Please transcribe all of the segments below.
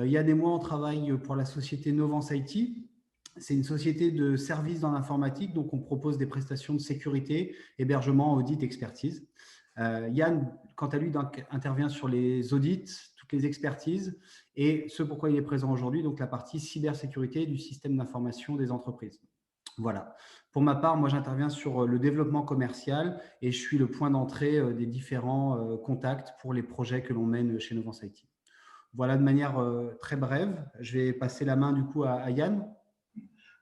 Yann et moi, on travaille pour la société Novance IT. C'est une société de services dans l'informatique, donc on propose des prestations de sécurité, hébergement, audit, expertise. Yann, quant à lui, intervient sur les audits, toutes les expertises et ce pourquoi il est présent aujourd'hui, donc la partie cybersécurité du système d'information des entreprises. Voilà. Pour ma part, moi, j'interviens sur le développement commercial et je suis le point d'entrée des différents contacts pour les projets que l'on mène chez Novance IT. Voilà de manière très brève. Je vais passer la main du coup à Yann.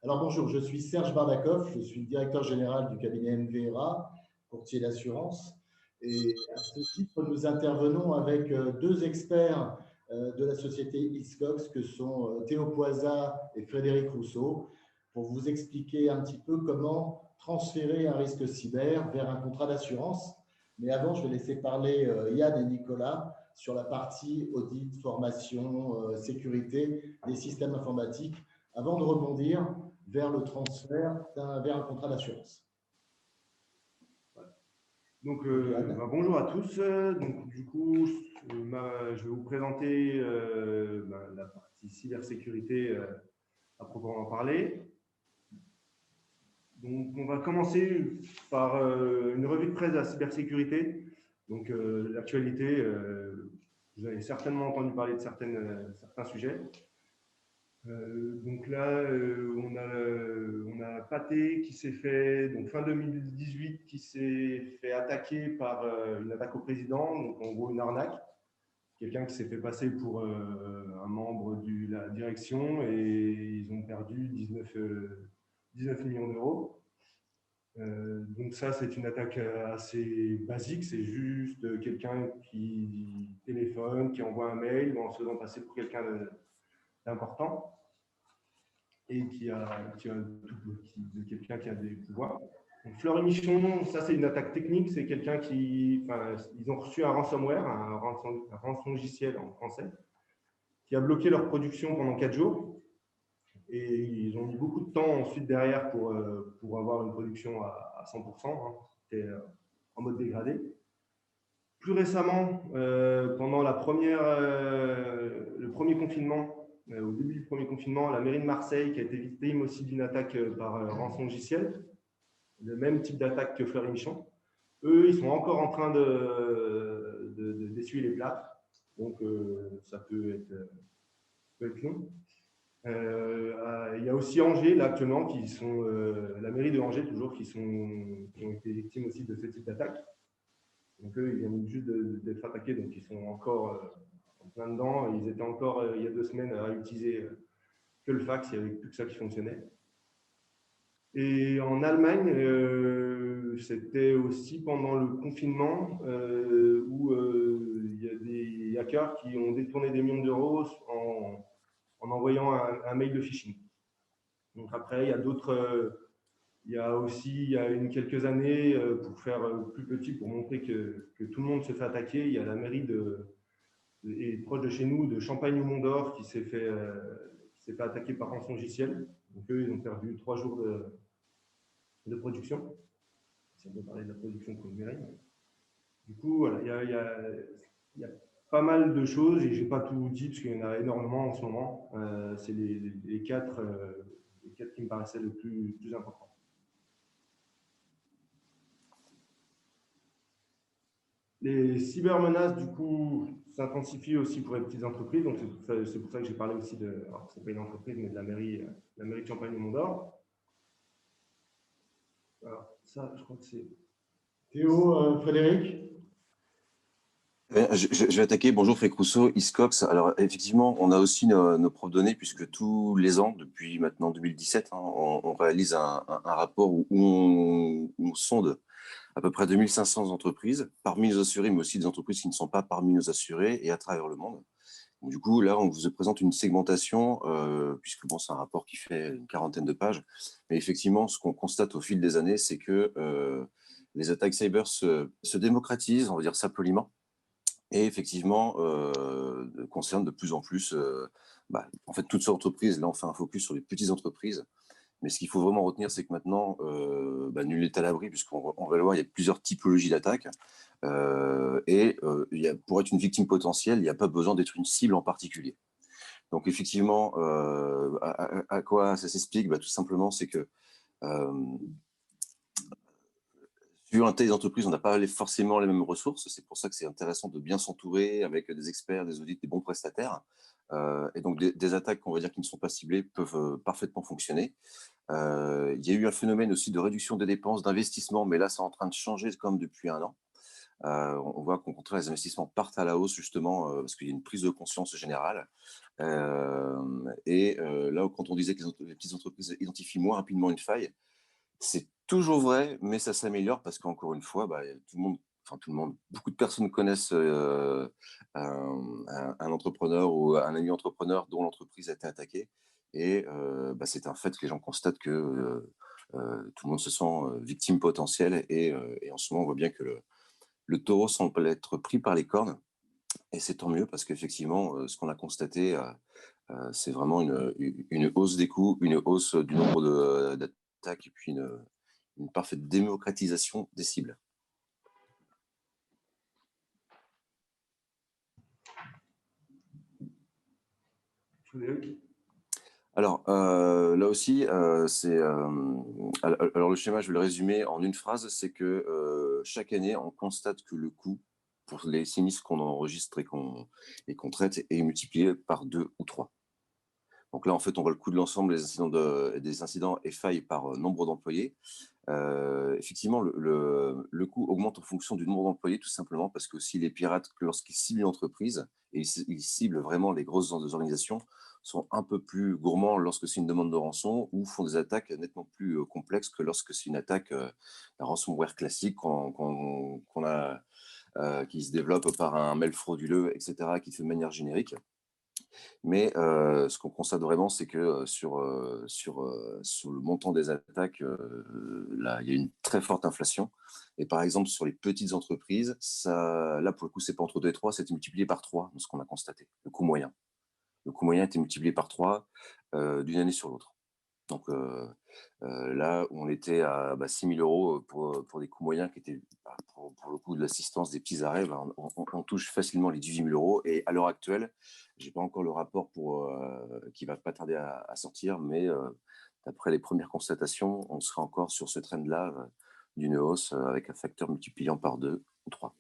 Alors bonjour, je suis Serge Bardakov, je suis directeur général du cabinet MVRA, courtier d'assurance. Et à ce titre, nous intervenons avec deux experts de la société Xcox, que sont Théo Poisa et Frédéric Rousseau, pour vous expliquer un petit peu comment transférer un risque cyber vers un contrat d'assurance. Mais avant, je vais laisser parler Yann et Nicolas sur la partie audit, formation, sécurité des systèmes informatiques, avant de rebondir vers le transfert vers un contrat d'assurance. Voilà. Donc, bonjour à tous. Donc, du coup, je vais vous présenter la partie cybersécurité à proprement parler. Donc, on va commencer par une revue de presse de la cybersécurité. Donc, l'actualité, vous avez certainement entendu parler de certains sujets. Donc là, on a Pathé qui s'est fait, donc fin 2018, qui s'est fait attaquer par une attaque au président, donc en gros une arnaque. Quelqu'un qui s'est fait passer pour un membre de la direction et ils ont perdu 19 millions d'euros. Donc ça, c'est une attaque assez basique, c'est juste quelqu'un qui téléphone, qui envoie un mail en se faisant passer pour quelqu'un d'important et qui a quelqu'un qui a des pouvoirs. Donc, Fleur et Michon, ça c'est une attaque technique, c'est quelqu'un ils ont reçu un ransomware, un rançongiciel en français, qui a bloqué leur production pendant 4 jours. Et ils ont mis beaucoup de temps ensuite derrière pour avoir une production à 100%. Hein. C'était en mode dégradé. Plus récemment, pendant le premier confinement, au début du premier confinement, la mairie de Marseille qui a été victime aussi d'une attaque par rançongiciel, le même type d'attaque que Fleur et Michon. Eux, ils sont encore en train d'essuyer les plâtres, donc ça peut être long. Il y a aussi Angers, là, actuellement, la mairie de Angers, toujours, qui ont été victimes aussi de ce type d'attaque. Donc, eux, ils viennent juste d'être attaqués, donc ils sont encore en plein dedans. Ils étaient encore, il y a 2 semaines, à utiliser que le fax, il n'y avait plus que ça qui fonctionnait. Et en Allemagne, c'était aussi pendant le confinement où il y a des hackers qui ont détourné des millions d'euros en envoyant un mail de phishing. Donc après, il y a d'autres, il y a quelques années, pour faire plus petit, pour montrer que tout le monde se fait attaquer, il y a la mairie et proche de chez nous, de Champagne-au-Mont-d'Or, qui s'est fait attaquer par rançongiciel. Donc eux, ils ont perdu 3 jours de production. Si on peut parler de la production pour une mairie. Du coup, voilà, il y a pas mal de choses, et je n'ai pas tout dit, parce qu'il y en a énormément en ce moment. C'est les quatre qui me paraissaient le plus importants. Les cybermenaces, du coup, s'intensifient aussi pour les petites entreprises. Donc, c'est pour ça que j'ai parlé aussi alors ce n'est pas une entreprise, mais de la mairie de Champagne-au-Mont-d'Or. Alors, ça, je crois que c'est… Théo, Frédéric? Je vais attaquer. Bonjour, Frédéric Rousseau, Xcox. Alors, effectivement, on a aussi nos propres données, puisque tous les ans, depuis maintenant 2017, on réalise un rapport où on sonde à peu près 2500 entreprises, parmi nos assurés, mais aussi des entreprises qui ne sont pas parmi nos assurés et à travers le monde. Donc, du coup, là, on vous présente une segmentation, puisque bon, c'est un rapport qui fait une 40aine de pages. Mais effectivement, ce qu'on constate au fil des années, c'est que les attaques cyber se démocratisent, on va dire ça poliment, et effectivement concernent de plus en plus en fait, toutes ces entreprises. Là, on fait un focus sur les petites entreprises. Mais ce qu'il faut vraiment retenir, c'est que maintenant, nul n'est à l'abri, puisqu'on va le voir, il y a plusieurs typologies d'attaques. Pour être une victime potentielle, il n'y a pas besoin d'être une cible en particulier. Donc effectivement, à quoi ça s'explique? Tout simplement, c'est que sur un tel entreprise, on n'a pas forcément les mêmes ressources. C'est pour ça que c'est intéressant de bien s'entourer avec des experts, des audits, des bons prestataires. Et donc, des attaques, on va dire, qui ne sont pas ciblées peuvent parfaitement fonctionner. Il y a eu un phénomène aussi de réduction des dépenses, d'investissement, mais là, c'est en train de changer comme depuis un an. On voit qu'au contraire, les investissements partent à la hausse, justement, parce qu'il y a une prise de conscience générale. Là, quand on disait que les petites entreprises identifient moins rapidement une faille, c'est toujours vrai, mais ça s'améliore parce qu'encore une fois, tout le monde, beaucoup de personnes connaissent un entrepreneur ou un ami entrepreneur dont l'entreprise a été attaquée. Et c'est un fait que les gens constatent que tout le monde se sent victime potentielle. Et en ce moment, on voit bien que le taureau semble être pris par les cornes. Et c'est tant mieux parce qu'effectivement, ce qu'on a constaté, c'est vraiment une hausse des coûts, une hausse du nombre d'attaques et puis une parfaite démocratisation des cibles. Alors, là aussi, alors le schéma, je vais le résumer en une phrase, c'est que chaque année, on constate que le coût pour les sinistres qu'on enregistre et qu'on traite est multiplié par 2 ou 3. Donc là, en fait, on voit le coût de l'ensemble des incidents et failles par nombre d'employés. Effectivement, le coût augmente en fonction du nombre d'employés, tout simplement parce que si les pirates, lorsqu'ils ciblent une entreprise, et ils ciblent vraiment les grosses organisations, sont un peu plus gourmands lorsque c'est une demande de rançon ou font des attaques nettement plus complexes que lorsque c'est une attaque d'un ransomware classique qui se développe par un mail frauduleux, etc., qui fait de manière générique. Mais ce qu'on constate vraiment, c'est que sur le montant des attaques, là, il y a une très forte inflation. Et par exemple, sur les petites entreprises, là, pour le coup, c'est pas entre 2 et 3, c'est multiplié par 3 dans ce qu'on a constaté, le coût moyen. Le coût moyen était multiplié par 3 d'une année sur l'autre. Donc là, où on était à 6 000 euros pour des coûts moyens qui étaient, pour le coup de l'assistance des petits arrêts, on touche facilement les 18 000 euros. Et à l'heure actuelle, je n'ai pas encore le rapport qui ne va pas tarder à sortir, mais d'après les premières constatations, on sera encore sur ce trend-là d'une hausse avec un facteur multipliant par 2 ou 3.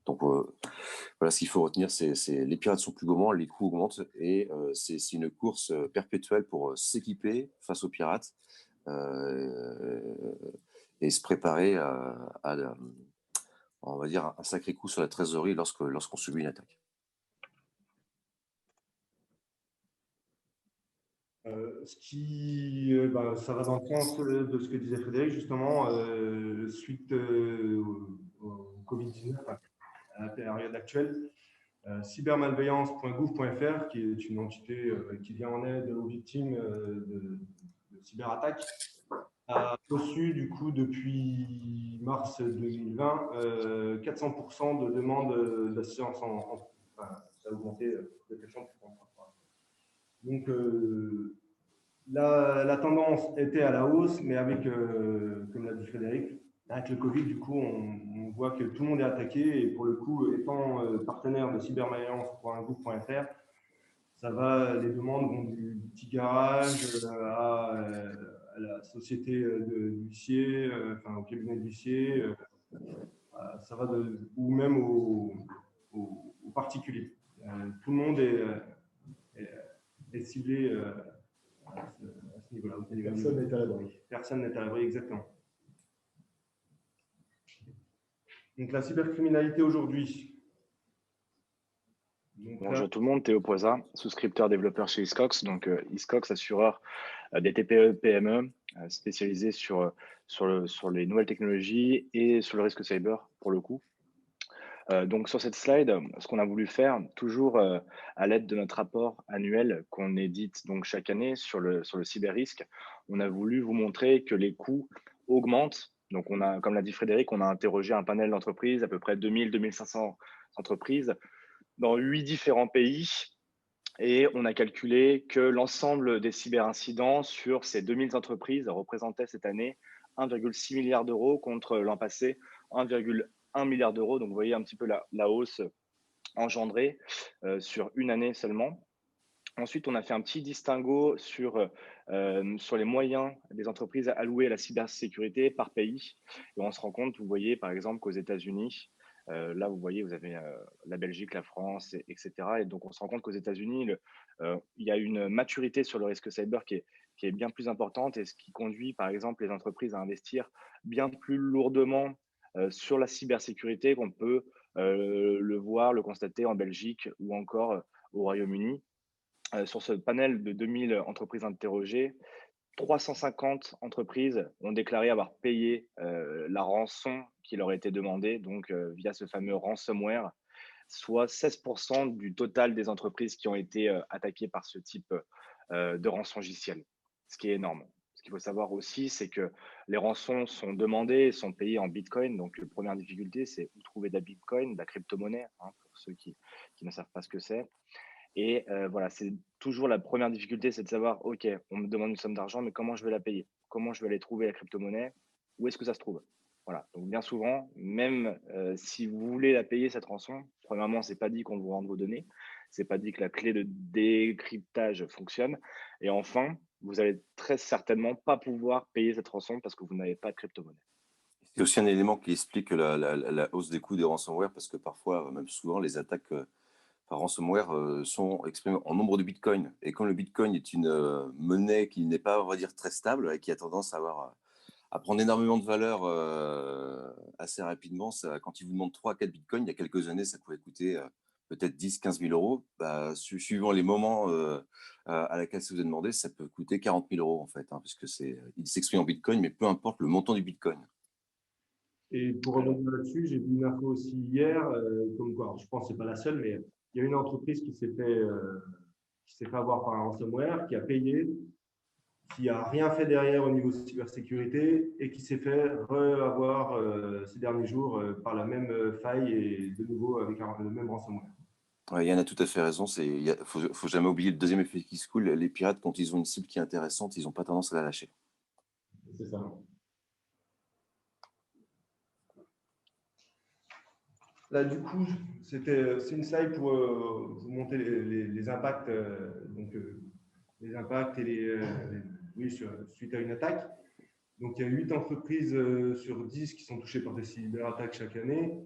Donc voilà, ce qu'il faut retenir, c'est les pirates sont plus gourmands, les coûts augmentent et c'est une course perpétuelle pour s'équiper face aux pirates et se préparer à on va dire, un sacré coup sur la trésorerie lorsqu'on subit une attaque. Ça va dans le sens de ce que disait Frédéric, justement, suite au Covid-19, à la période actuelle. Cybermalveillance.gouv.fr, qui est une entité qui vient en aide aux victimes de cyberattaques, a reçu du coup depuis mars 2020 400% de demandes d'assistance ça a augmenté de 400%. Donc la tendance était à la hausse, mais avec, comme l'a dit Frédéric, avec le Covid, du coup, on voit que tout le monde est attaqué. Et pour le coup, étant partenaire de cybermalveillance.gouv.fr, ça va, les demandes vont du petit garage à la société d'huissier, au cabinet d'huissier, ça va ou même aux particuliers. Tout le monde est ciblé à ce niveau-là. Personne n'est à l'abri. Personne n'est à l'abri, exactement. Donc la cybercriminalité aujourd'hui. Bonjour tout le monde, Théo Poisa, souscripteur développeur chez Hiscox. Donc Hiscox, assureur des TPE, PME, spécialisé sur les nouvelles technologies et sur le risque cyber pour le coup. Donc sur cette slide, ce qu'on a voulu faire, toujours à l'aide de notre rapport annuel qu'on édite donc chaque année sur le cyber-risque, on a voulu vous montrer que les coûts augmentent. Donc on a, comme l'a dit Frédéric, on a interrogé un panel d'entreprises, à peu près 2000-2500 entreprises dans 8 différents pays. Et on a calculé que l'ensemble des cyberincidents sur ces 2000 entreprises représentait cette année 1,6 milliard d'euros contre l'an passé 1,1 milliard d'euros. Donc, vous voyez un petit peu la hausse engendrée sur une année seulement. Ensuite, on a fait un petit distinguo sur les moyens des entreprises alloués à la cybersécurité par pays. Et on se rend compte, vous voyez, par exemple, qu'aux États-Unis, là, vous voyez, vous avez la Belgique, la France, etc. Et donc, on se rend compte qu'aux États-Unis, il y a une maturité sur le risque cyber qui est bien plus importante et ce qui conduit, par exemple, les entreprises à investir bien plus lourdement sur la cybersécurité qu'on peut le voir, le constater en Belgique ou encore au Royaume-Uni. Sur ce panel de 2000 entreprises interrogées, 350 entreprises ont déclaré avoir payé la rançon qui leur était demandée, donc via ce fameux ransomware, soit 16% du total des entreprises qui ont été attaquées par ce type de rançongiciel, ce qui est énorme. Ce qu'il faut savoir aussi, c'est que les rançons sont demandées, sont payées en Bitcoin. Donc, la première difficulté, c'est où trouver de la Bitcoin, de la crypto-monnaie, hein, pour ceux qui ne savent pas ce que c'est. Et voilà, c'est toujours la première difficulté, c'est de savoir, OK, on me demande une somme d'argent, mais comment je vais la payer? Comment je vais aller trouver la crypto-monnaie? Où est-ce que ça se trouve? Voilà, donc bien souvent, même si vous voulez la payer, cette rançon, premièrement, c'est pas dit qu'on vous rende vos données, c'est pas dit que la clé de décryptage fonctionne. Et enfin, vous allez très certainement pas pouvoir payer cette rançon parce que vous n'avez pas de crypto-monnaie. C'est aussi un élément qui explique la hausse des coûts des ransomware, parce que parfois, même souvent, les attaques par ransomware sont exprimées en nombre de bitcoins. Et quand le bitcoin est une monnaie qui n'est pas, on va dire, très stable et qui a tendance à prendre énormément de valeur assez rapidement, quand ils vous demandent 3 à 4 bitcoins, il y a quelques années, ça pouvait coûter peut-être 10 15 000 euros. Bah, suivant les moments à laquelle ça vous est demandé, ça peut coûter 40 000 euros en fait, hein, puisque il s'exprime en bitcoin, mais peu importe le montant du bitcoin. Et pour rebondir là-dessus, j'ai vu une info aussi hier, comme quoi, alors je pense que ce n'est pas la seule, mais il y a une entreprise qui s'est fait avoir par un ransomware, qui a payé, qui n'a rien fait derrière au niveau de cybersécurité et qui s'est fait avoir ces derniers jours par la même faille et de nouveau avec le même ransomware. Ouais, Yann a tout à fait raison. Il faut jamais oublier le deuxième effet qui se coule. Les pirates, quand ils ont une cible qui est intéressante, ils n'ont pas tendance à la lâcher. C'est ça. Là, du coup, c'est une slide pour vous montrer les impacts, les impacts et oui, suite à une attaque. Donc, il y a 8 entreprises sur 10 qui sont touchées par des cyberattaques chaque année.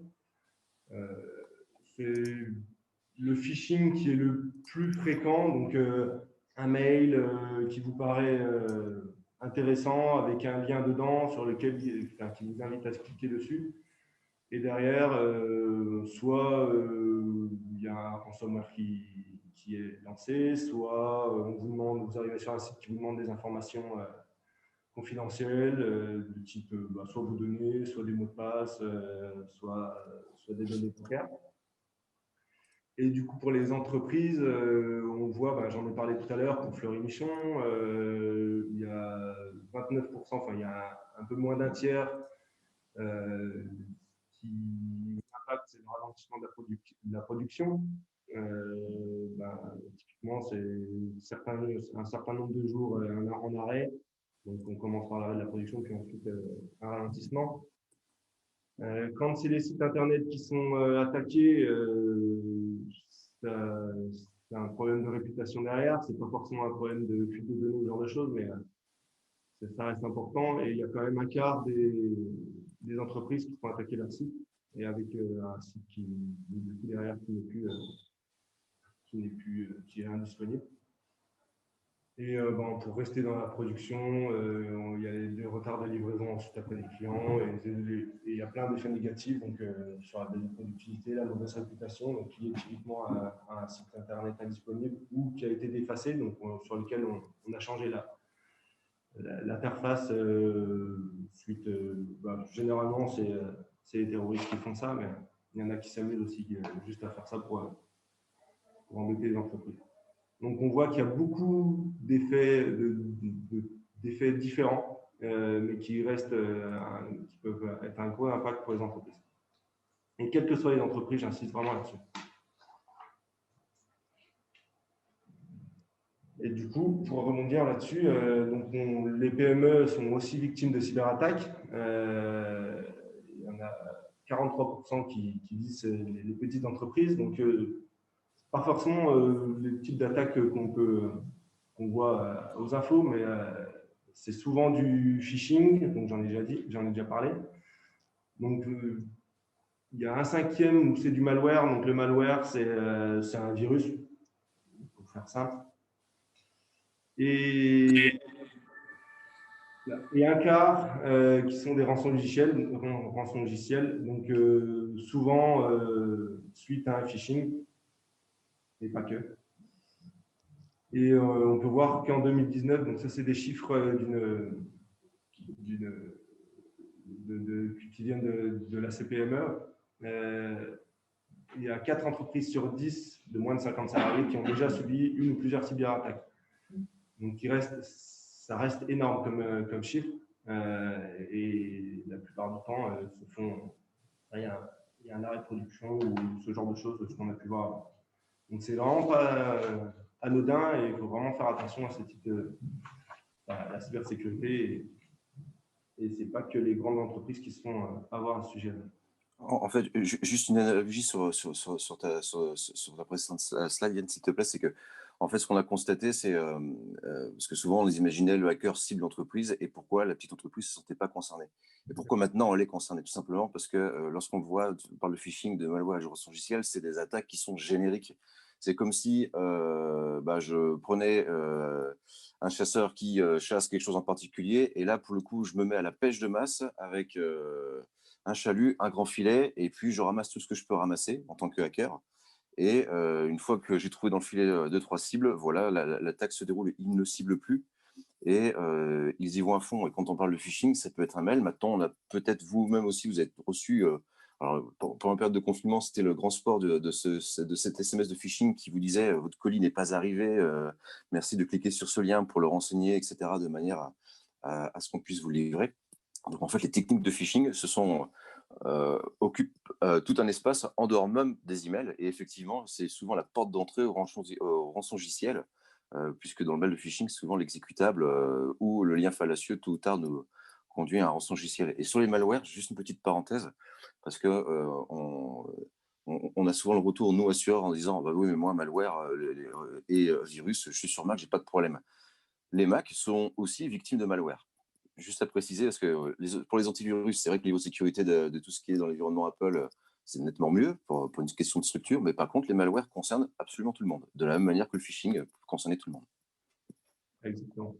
C'est le phishing qui est le plus fréquent. Donc, un mail qui vous paraît intéressant avec un lien dedans sur lequel qui vous invite à cliquer dessus. Et derrière, soit il y a un ransomware qui est lancé, soit on vous demande, vous arrivez sur un site qui vous demande des informations confidentielles, du type soit vos données, soit des mots de passe, soit des données bancaires. Et du coup, pour les entreprises, on voit, j'en ai parlé tout à l'heure pour Fleury-Michon, il y a 29%, enfin il y a un peu moins d'un tiers qui impact, c'est le ralentissement de la production. Typiquement, c'est un certain nombre de jours en arrêt. Donc, on commence par l'arrêt de la production, puis ensuite un ralentissement. Quand c'est les sites Internet qui sont attaqués, c'est un problème de réputation derrière. Ce n'est pas forcément un problème de fuite de données, ce genre de choses, mais ça reste important. Et il y a quand même un quart des entreprises qui font attaquer leur site, et avec un site qui derrière qui est indisponible. Et pour rester dans la production, il y a des retards de livraison ensuite après les clients, et il y a plein d'effets négatifs donc, sur la baisse de productivité, la mauvaise réputation, donc liée typiquement à un site internet indisponible ou qui a été effacé, donc sur lequel on a changé l'interface suite. Généralement, c'est les terroristes qui font ça, mais il y en a qui s'amusent aussi juste à faire ça pour embêter les entreprises. Donc, on voit qu'il y a beaucoup d'effets différents, mais qui peuvent être un gros impact pour les entreprises. Et quelles que soient les entreprises, j'insiste vraiment là-dessus. Et du coup, pour rebondir là-dessus, les PME sont aussi victimes de cyberattaques. Il y en a 43% qui disent les petites entreprises. Donc, pas forcément les types d'attaques qu'on voit aux infos, mais c'est souvent du phishing, donc j'en ai déjà parlé. Donc, il y a un cinquième où c'est du malware. Donc, le malware, c'est un virus, pour faire simple. Et un quart qui sont des rançons logiciels. Donc, souvent, suite à un phishing, et pas que. Et on peut voir qu'en 2019, donc ça, c'est des chiffres qui viennent de la CPME. Il y a 4 entreprises sur 10 de moins de 50 salariés qui ont déjà subi une ou plusieurs cyberattaques. Donc, ça reste énorme comme chiffre. Et la plupart du temps, il y a un arrêt de production ou ce genre de choses, ce qu'on a pu voir. Donc, c'est vraiment pas anodin et il faut vraiment faire attention à ce type à la cybersécurité. Et ce n'est pas que les grandes entreprises qui se font avoir à ce sujet-là. En fait, juste une analogie sur ta précédente slide, Yann, s'il te plaît, c'est que, en fait, ce qu'on a constaté, c'est, parce que souvent, on imaginait le hacker cible l'entreprise et pourquoi la petite entreprise ne se sentait pas concernée. Et pourquoi maintenant, elle est concernée? Tout simplement parce que lorsqu'on voit, on parle de phishing, de malware à jour logiciel, c'est des attaques qui sont génériques. C'est comme si je prenais un chasseur qui chasse quelque chose en particulier et là, pour le coup, je me mets à la pêche de masse avec un chalut, un grand filet, et puis je ramasse tout ce que je peux ramasser en tant que hacker. Et une fois que j'ai trouvé dans le filet 2-3 cibles, voilà, l'attaque se déroule, ils ne ciblent plus. Et ils y vont à fond. Et quand on parle de phishing, ça peut être un mail. Maintenant, on a peut-être vous-même aussi, vous êtes reçu. Alors, pendant la période de confinement, c'était le grand sport de cet SMS de phishing qui vous disait votre colis n'est pas arrivé. Merci de cliquer sur ce lien pour le renseigner, etc., de manière à ce qu'on puisse vous livrer. Donc, en fait, les techniques de phishing occupent tout un espace en dehors même des emails. Et effectivement, c'est souvent la porte d'entrée au rançongiciel, puisque dans le mail de phishing, souvent l'exécutable ou le lien fallacieux, tôt ou tard, nous conduit à un rançongiciel. Et sur les malwares, juste une petite parenthèse, parce que on a souvent le retour, nous, assureurs, en disant bah oui, mais moi, malware et virus, je suis sur Mac, j'ai pas de problème. Les Macs sont aussi victimes de malware. Juste à préciser, parce que pour les antivirus, c'est vrai que le niveau de sécurité de tout ce qui est dans l'environnement Apple, c'est nettement mieux pour une question de structure, mais par contre, les malwares concernent absolument tout le monde, de la même manière que le phishing peut concerner tout le monde. Exactement.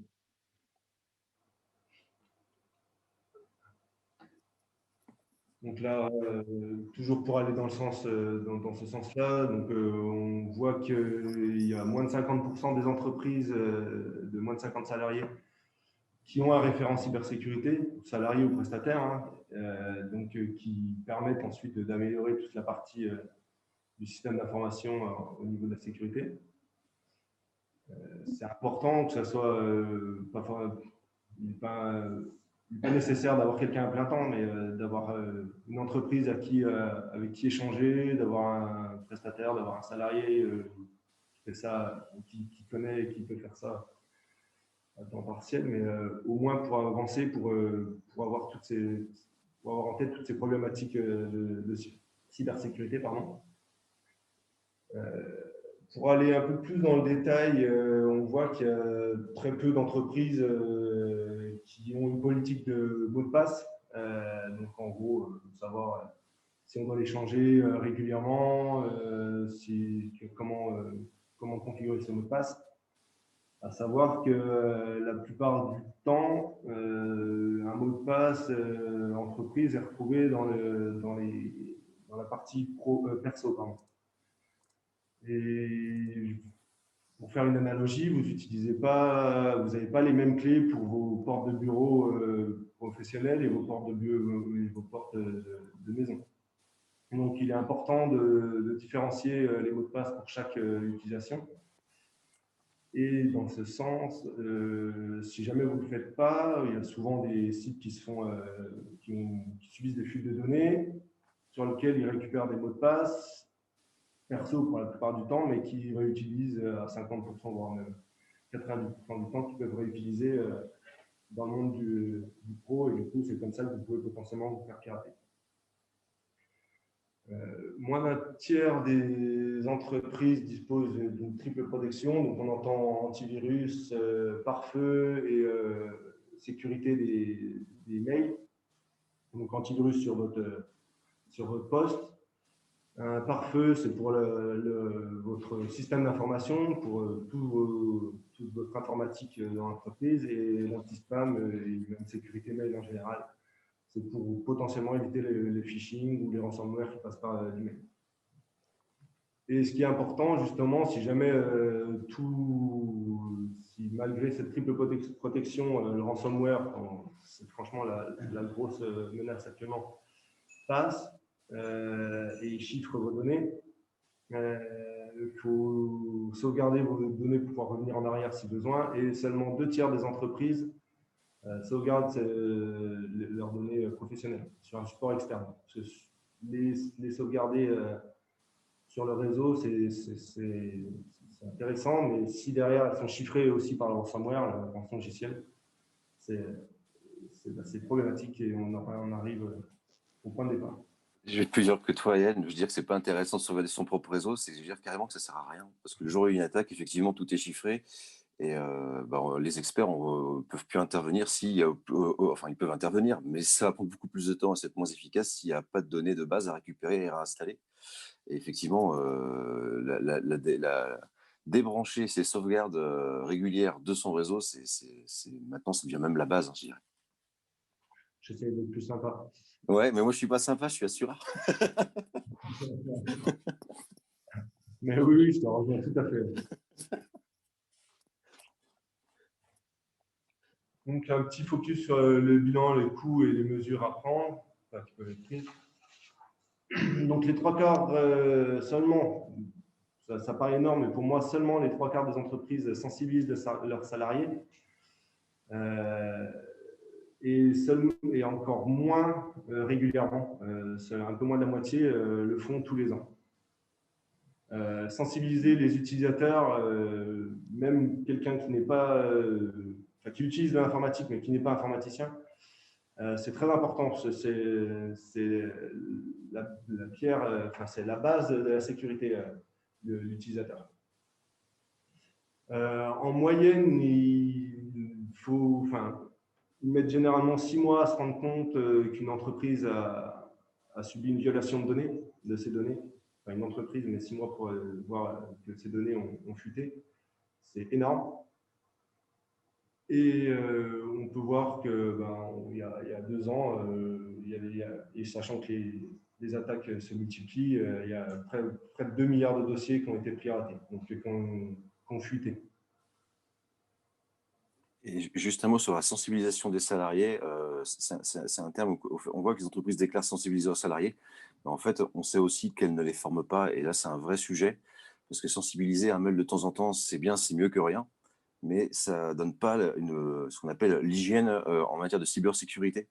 Donc là, toujours pour aller dans ce sens-là, on voit qu'il y a moins de 50% des entreprises de moins de 50 salariés qui ont un référent cybersécurité, salarié ou prestataire, hein, qui permettent ensuite d'améliorer toute la partie du système d'information au niveau de la sécurité. C'est important que ça soit pas nécessaire d'avoir quelqu'un à plein temps, mais d'avoir une entreprise avec qui échanger, d'avoir un prestataire, d'avoir un salarié qui fait ça, qui connaît et qui peut faire ça à temps partiel, mais au moins pour avancer, pour avoir en tête toutes ces problématiques de cybersécurité, pardon. Pour aller un peu plus dans le détail, on voit qu'il y a très peu d'entreprises qui ont une politique de mot de passe. Donc, en gros, savoir si on doit les changer régulièrement, comment configurer ce mot de passe. À savoir que la plupart du temps, un mot de passe entreprise est retrouvé dans la partie perso. Pardon. Et pour faire une analogie, vous n'avez pas les mêmes clés pour vos portes de bureau professionnelles et vos portes de maison. Donc, il est important de différencier les mots de passe pour chaque utilisation. Et dans ce sens, si jamais vous ne le faites pas, il y a souvent des sites qui subissent des fuites de données sur lesquels ils récupèrent des mots de passe perso pour la plupart du temps, mais qui réutilisent à 50%, voire même 90% du temps, qui peuvent réutiliser dans le monde du pro. Et du coup, c'est comme ça que vous pouvez potentiellement vous faire pirater. Moins d'un tiers des entreprises disposent d'une triple protection. Donc, on entend antivirus, pare-feu et sécurité des mails. Donc, antivirus sur votre poste. Un pare-feu, c'est pour votre système d'information, pour toute votre informatique dans l'entreprise. Et l'anti-spam et même sécurité mail en général, c'est pour potentiellement éviter les phishing ou les ransomware qui passent par l'email. Et ce qui est important, justement, si jamais si malgré cette triple protection, le ransomware, c'est franchement la grosse menace actuellement, passe et il chiffre vos données, il faut sauvegarder vos données pour pouvoir revenir en arrière si besoin. Et seulement 2/3 des entreprises sauvegardent leurs données professionnelles sur un support externe. Parce que les sauvegarder sur le réseau, c'est intéressant, mais si derrière elles sont chiffrées aussi par le ransomware, la rançon logicielle, c'est problématique et on arrive au point de départ. Je vais être plus dur que toi, Yann. Je veux dire que c'est pas intéressant de sauvegarder son propre réseau. C'est dire carrément que ça sert à rien. Parce que le jour où il y a une attaque, effectivement, tout est chiffré. Et les experts ne peuvent plus intervenir enfin, ils peuvent intervenir, mais ça va prendre beaucoup plus de temps et c'est moins efficace s'il n'y a pas de données de base à récupérer et à installer. Et effectivement, débrancher ces sauvegardes régulières de son réseau, maintenant, ça devient même la base, hein, je dirais. J'essaie d'être plus sympa. Ouais, mais moi, je suis pas sympa, je suis assureur. Mais oui, je te rejoins tout à fait. Donc, un petit focus sur le bilan, les coûts et les mesures à prendre, qui peuvent être prises. Donc, les 3/4 seulement, ça paraît énorme, mais pour moi, seulement les 3/4 des entreprises sensibilisent leurs salariés. Et encore moins régulièrement, un peu moins de la moitié le font tous les ans. Sensibiliser les utilisateurs, même quelqu'un qui n'est pas, qui utilise de l'informatique mais qui n'est pas informaticien, c'est très important. C'est la pierre, c'est la base de la sécurité de l'utilisateur. En moyenne, il faut, ils mettent généralement 6 mois à se rendre compte qu'une entreprise a subi une violation de ses données. Enfin, une entreprise met 6 mois pour voir que ses données ont fuité. C'est énorme. Et on peut voir que il y a 2 ans, et sachant que les attaques se multiplient, il y a près de 2 milliards de dossiers qui ont été piratés, donc qui ont fuité. Et juste un mot sur la sensibilisation des salariés. C'est un terme où on voit que les entreprises déclarent sensibiliser leurs salariés. Mais en fait, on sait aussi qu'elles ne les forment pas. Et là, c'est un vrai sujet. Parce que sensibiliser un mail de temps en temps, c'est bien, c'est mieux que rien. Mais ça ne donne pas ce qu'on appelle l'hygiène en matière de cybersécurité.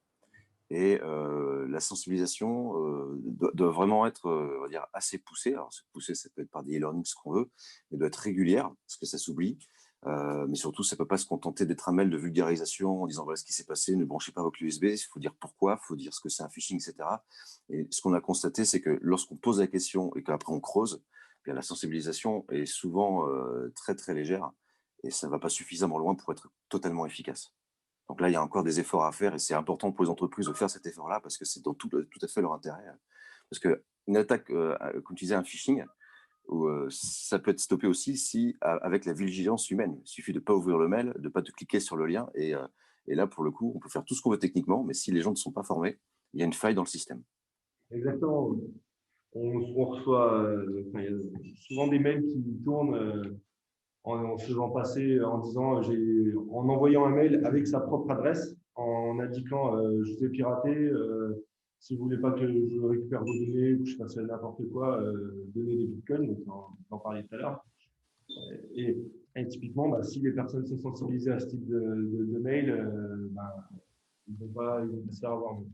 Et la sensibilisation doit vraiment être on va dire, assez poussée. Alors, poussée, ça peut être par des e-learning, ce qu'on veut, mais doit être régulière, parce que ça s'oublie. Mais surtout, ça ne peut pas se contenter d'être un mail de vulgarisation en disant voilà ce qui s'est passé, ne branchez pas vos clés USB, il faut dire pourquoi, il faut dire ce que c'est un phishing, etc. Et ce qu'on a constaté, c'est que lorsqu'on pose la question et qu'après on creuse, bien, la sensibilisation est souvent très très légère et ça ne va pas suffisamment loin pour être totalement efficace. Donc là, il y a encore des efforts à faire et c'est important pour les entreprises de faire cet effort-là parce que c'est dans tout à fait leur intérêt. Parce qu'une attaque, comme tu disais, un phishing, ça peut être stoppé aussi si, avec la vigilance humaine. Il suffit de ne pas ouvrir le mail, de ne pas te cliquer sur le lien. Et là, pour le coup, on peut faire tout ce qu'on veut techniquement, mais si les gens ne sont pas formés, il y a une faille dans le système. Exactement. On reçoit il y a souvent des mails qui tournent en se faisant passer, en disant, en envoyant un mail avec sa propre adresse, en indiquant je vous ai piraté, si vous ne voulez pas que je récupère vos données ou que je fasse n'importe quoi, donnez des bitcoins, donc on en parlait tout à l'heure. Et typiquement, si les personnes sont sensibilisées à ce type de mail, ils ne vont pas se faire avoir. Donc,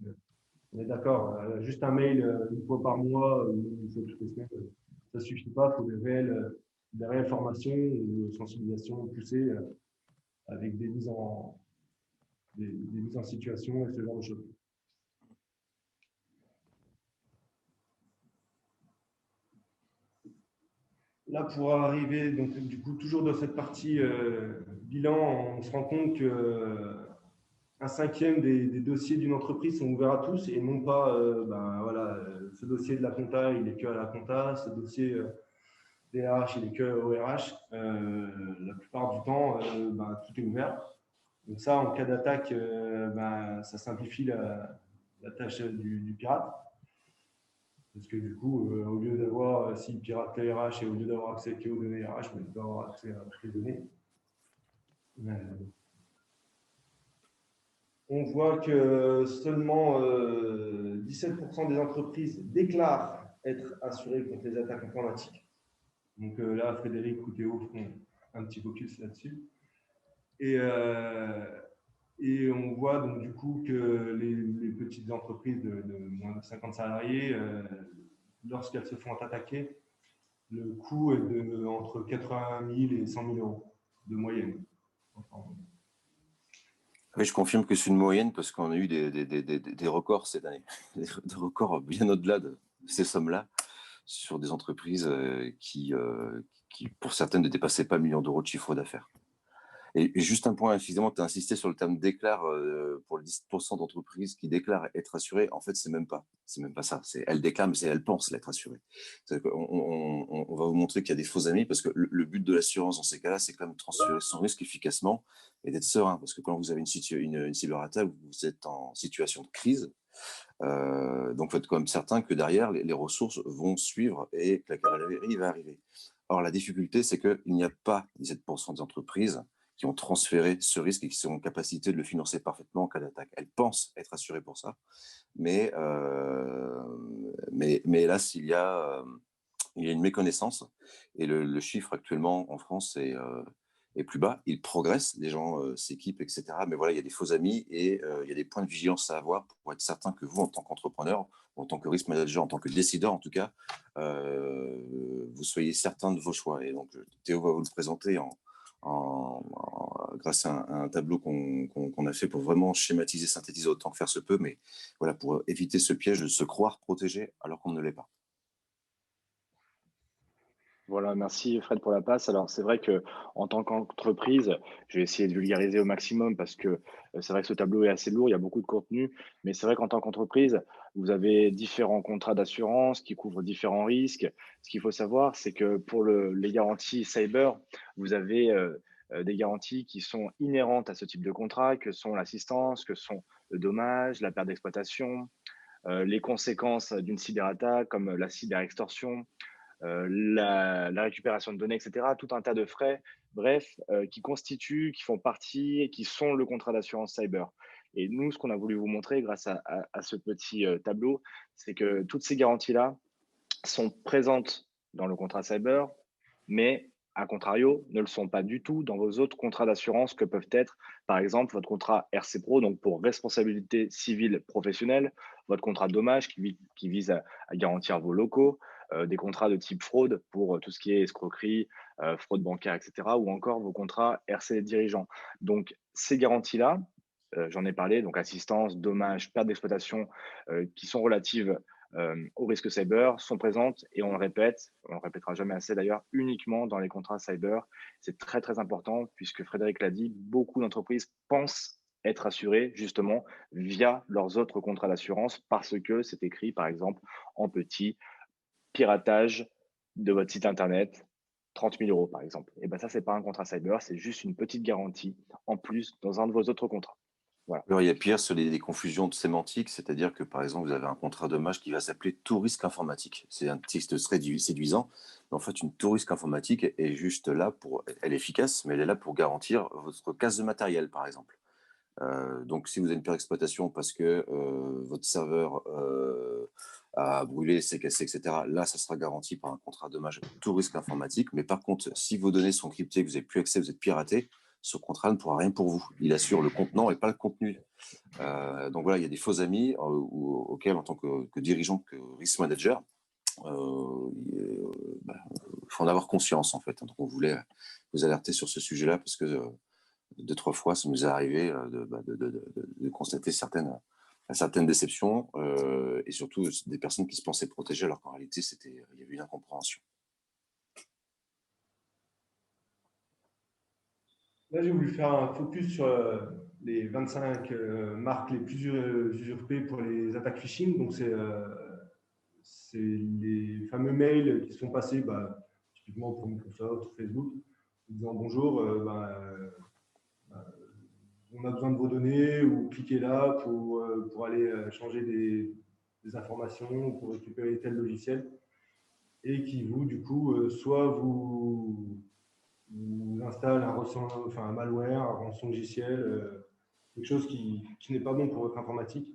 on est d'accord, juste un mail une fois par mois, une fois toutes les semaines, ça ne suffit pas, il faut des réelles formations, une sensibilisation poussée avec des mises en situation et ce genre de choses. là, pour arriver, donc, du coup, toujours dans cette partie bilan, on se rend compte que un cinquième des dossiers d'une entreprise sont ouverts à tous et non pas, voilà, ce dossier de la compta, il est que à la compta, ce dossier des RH, il est que au RH. La plupart du temps, tout est ouvert. Donc ça, en cas d'attaque, ça simplifie la tâche du pirate. Parce que du coup, au lieu d'avoir, s'il pirate les RH et au lieu d'avoir accès aux données RH, il peut avoir accès à toutes les données. On voit que seulement 17% des entreprises déclarent être assurées contre les attaques informatiques. Donc là, Frédéric ou Théo font un petit focus là-dessus. Et on voit donc du coup que les petites entreprises de moins de 50 salariés, lorsqu'elles se font attaquer, le coût est entre 80 000 et 100 000 euros de moyenne. Oui, je confirme que c'est une moyenne parce qu'on a eu des records cette année, des records bien au-delà de ces sommes-là sur des entreprises qui, pour certaines, ne dépassaient pas 1 million d'euros de chiffre d'affaires. Et juste un point, effectivement, tu as insisté sur le terme déclare pour les 10% d'entreprises qui déclarent être assurées. En fait, c'est même pas ça. Elles déclarent, mais elles pensent l'être assurées. On va vous montrer qu'il y a des faux amis parce que le but de l'assurance dans ces cas-là, c'est quand même de transférer son risque efficacement et d'être serein. Parce que quand vous avez une cyberattaque, vous êtes en situation de crise. Donc, il faut être quand même certain que derrière, les ressources vont suivre et que la cavalerie va arriver. Or, la difficulté, c'est qu'il n'y a pas 17% des entreprises qui ont transféré ce risque et qui sont en capacité de le financer parfaitement en cas d'attaque. Elles pensent être assurées pour ça, mais hélas, il y a une méconnaissance et le chiffre actuellement en France est plus bas. Il progresse, les gens s'équipent, etc. Mais voilà, il y a des faux amis et il y a des points de vigilance à avoir pour être certain que vous, en tant qu'entrepreneur, en tant que risk manager, en tant que décideur en tout cas, vous soyez certain de vos choix. Et donc, Théo va vous le présenter grâce à un tableau qu'on a fait pour vraiment schématiser, synthétiser autant que faire se peut, mais voilà, pour éviter ce piège de se croire protégé alors qu'on ne l'est pas. Voilà, merci Fred pour la passe. Alors c'est vrai que en tant qu'entreprise, je vais essayer de vulgariser au maximum parce que c'est vrai que ce tableau est assez lourd, il y a beaucoup de contenu, mais c'est vrai qu'en tant qu'entreprise, vous avez différents contrats d'assurance qui couvrent différents risques. Ce qu'il faut savoir, c'est que pour les garanties cyber, vous avez des garanties qui sont inhérentes à ce type de contrat, que sont l'assistance, que sont le dommage, la perte d'exploitation, les conséquences d'une cyberattaque comme la cyberextorsion, la récupération de données, etc. Tout un tas de frais, bref, qui font partie et qui sont le contrat d'assurance cyber. Et nous, ce qu'on a voulu vous montrer grâce à ce petit tableau, c'est que toutes ces garanties-là sont présentes dans le contrat cyber, mais à contrario, ne le sont pas du tout dans vos autres contrats d'assurance que peuvent être, par exemple, votre contrat RC Pro, donc pour responsabilité civile professionnelle, votre contrat de dommage qui vise à garantir vos locaux, des contrats de type fraude pour tout ce qui est escroquerie, fraude bancaire, etc., ou encore vos contrats RC dirigeants. Donc, ces garanties-là, j'en ai parlé, donc assistance, dommage, perte d'exploitation, qui sont relatives au risque cyber sont présentes et on le répète, on ne répétera jamais assez d'ailleurs, uniquement dans les contrats cyber. C'est très très important puisque Frédéric l'a dit, beaucoup d'entreprises pensent être assurées justement via leurs autres contrats d'assurance parce que c'est écrit par exemple en petit piratage de votre site internet, 30 000 euros par exemple. Et bien ça, c'est pas un contrat cyber, c'est juste une petite garantie en plus dans un de vos autres contrats. Voilà. Alors, il y a pire sur les confusions de sémantique, c'est-à-dire que par exemple, vous avez un contrat de dommage qui va s'appeler tout risque informatique. C'est un titre très séduisant, mais en fait, une tout risque informatique est juste là elle est efficace, mais elle est là pour garantir votre casse de matériel, par exemple. Donc, si vous avez une pire exploitation parce que votre serveur a brûlé, s'est cassé, etc., là, ça sera garanti par un contrat de dommage tout risque informatique. Mais par contre, si vos données sont cryptées, que vous n'avez plus accès, vous êtes piraté, ce contrat ne pourra rien pour vous. Il assure le contenant et pas le contenu. Donc voilà, il y a des faux amis auxquels, en tant que dirigeant, que risk manager, il faut en avoir conscience, en fait. Donc on voulait vous alerter sur ce sujet-là parce que 2-3 fois, ça nous est arrivé de constater certaines déceptions et surtout des personnes qui se pensaient protégées alors qu'en réalité, il y avait une incompréhension. Là, j'ai voulu faire un focus sur les 25 marques les plus usurpées pour les attaques phishing. Donc, c'est les fameux mails qui sont passés, typiquement pour Microsoft ou Facebook, en disant bonjour, on a besoin de vos données ou cliquez là pour aller changer des informations ou pour récupérer tel logiciel. Et qui vous, du coup, soit vous installe un malware, un rançon logiciel, quelque chose qui n'est pas bon pour votre informatique,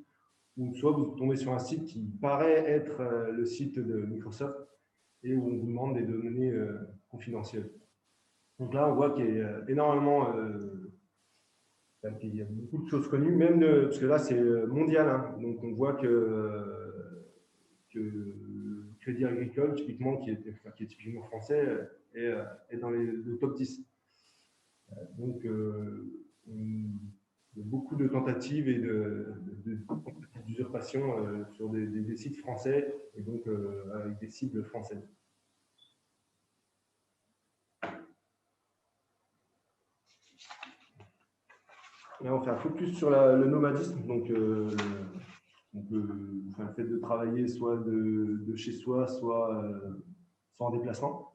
ou soit vous tombez sur un site qui paraît être le site de Microsoft et où on vous demande des données confidentielles. Donc là, on voit qu'il y a énormément, qu'il y a beaucoup de choses connues, même parce que là, c'est mondial. Hein, donc on voit que Crédit Agricole, typiquement, qui est typiquement français, est dans le top 10. Donc, il y a beaucoup de tentatives et d'usurpation sur des sites français et donc avec des cibles françaises. Là, on fait un focus sur le nomadisme, donc le fait de travailler soit de chez soi, soit en déplacement.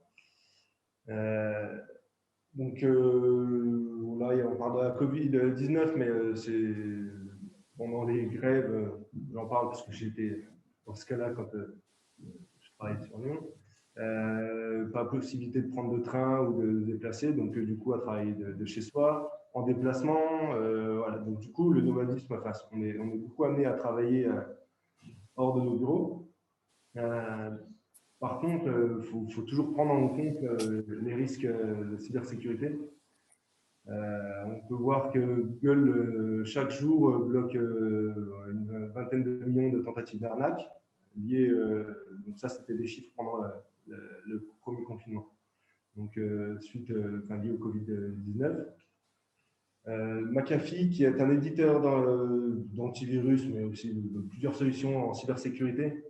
Donc là, on parle de la Covid-19, mais c'est pendant les grèves, j'en parle parce que j'étais dans ce cas-là quand je travaillais sur Lyon. Pas possibilité de prendre de train ou de se déplacer, donc du coup à travailler de chez soi, en déplacement. Voilà. Donc du coup, le nomadisme, on est beaucoup amené à travailler hors de nos bureaux. Par contre, il faut toujours prendre en compte les risques de cybersécurité. On peut voir que Google, chaque jour, bloque une vingtaine de millions de tentatives d'arnaque liées. Donc ça, c'était des chiffres pendant le premier confinement. Donc, lié au Covid-19. McAfee, qui est un éditeur d'antivirus, mais aussi de plusieurs solutions en cybersécurité,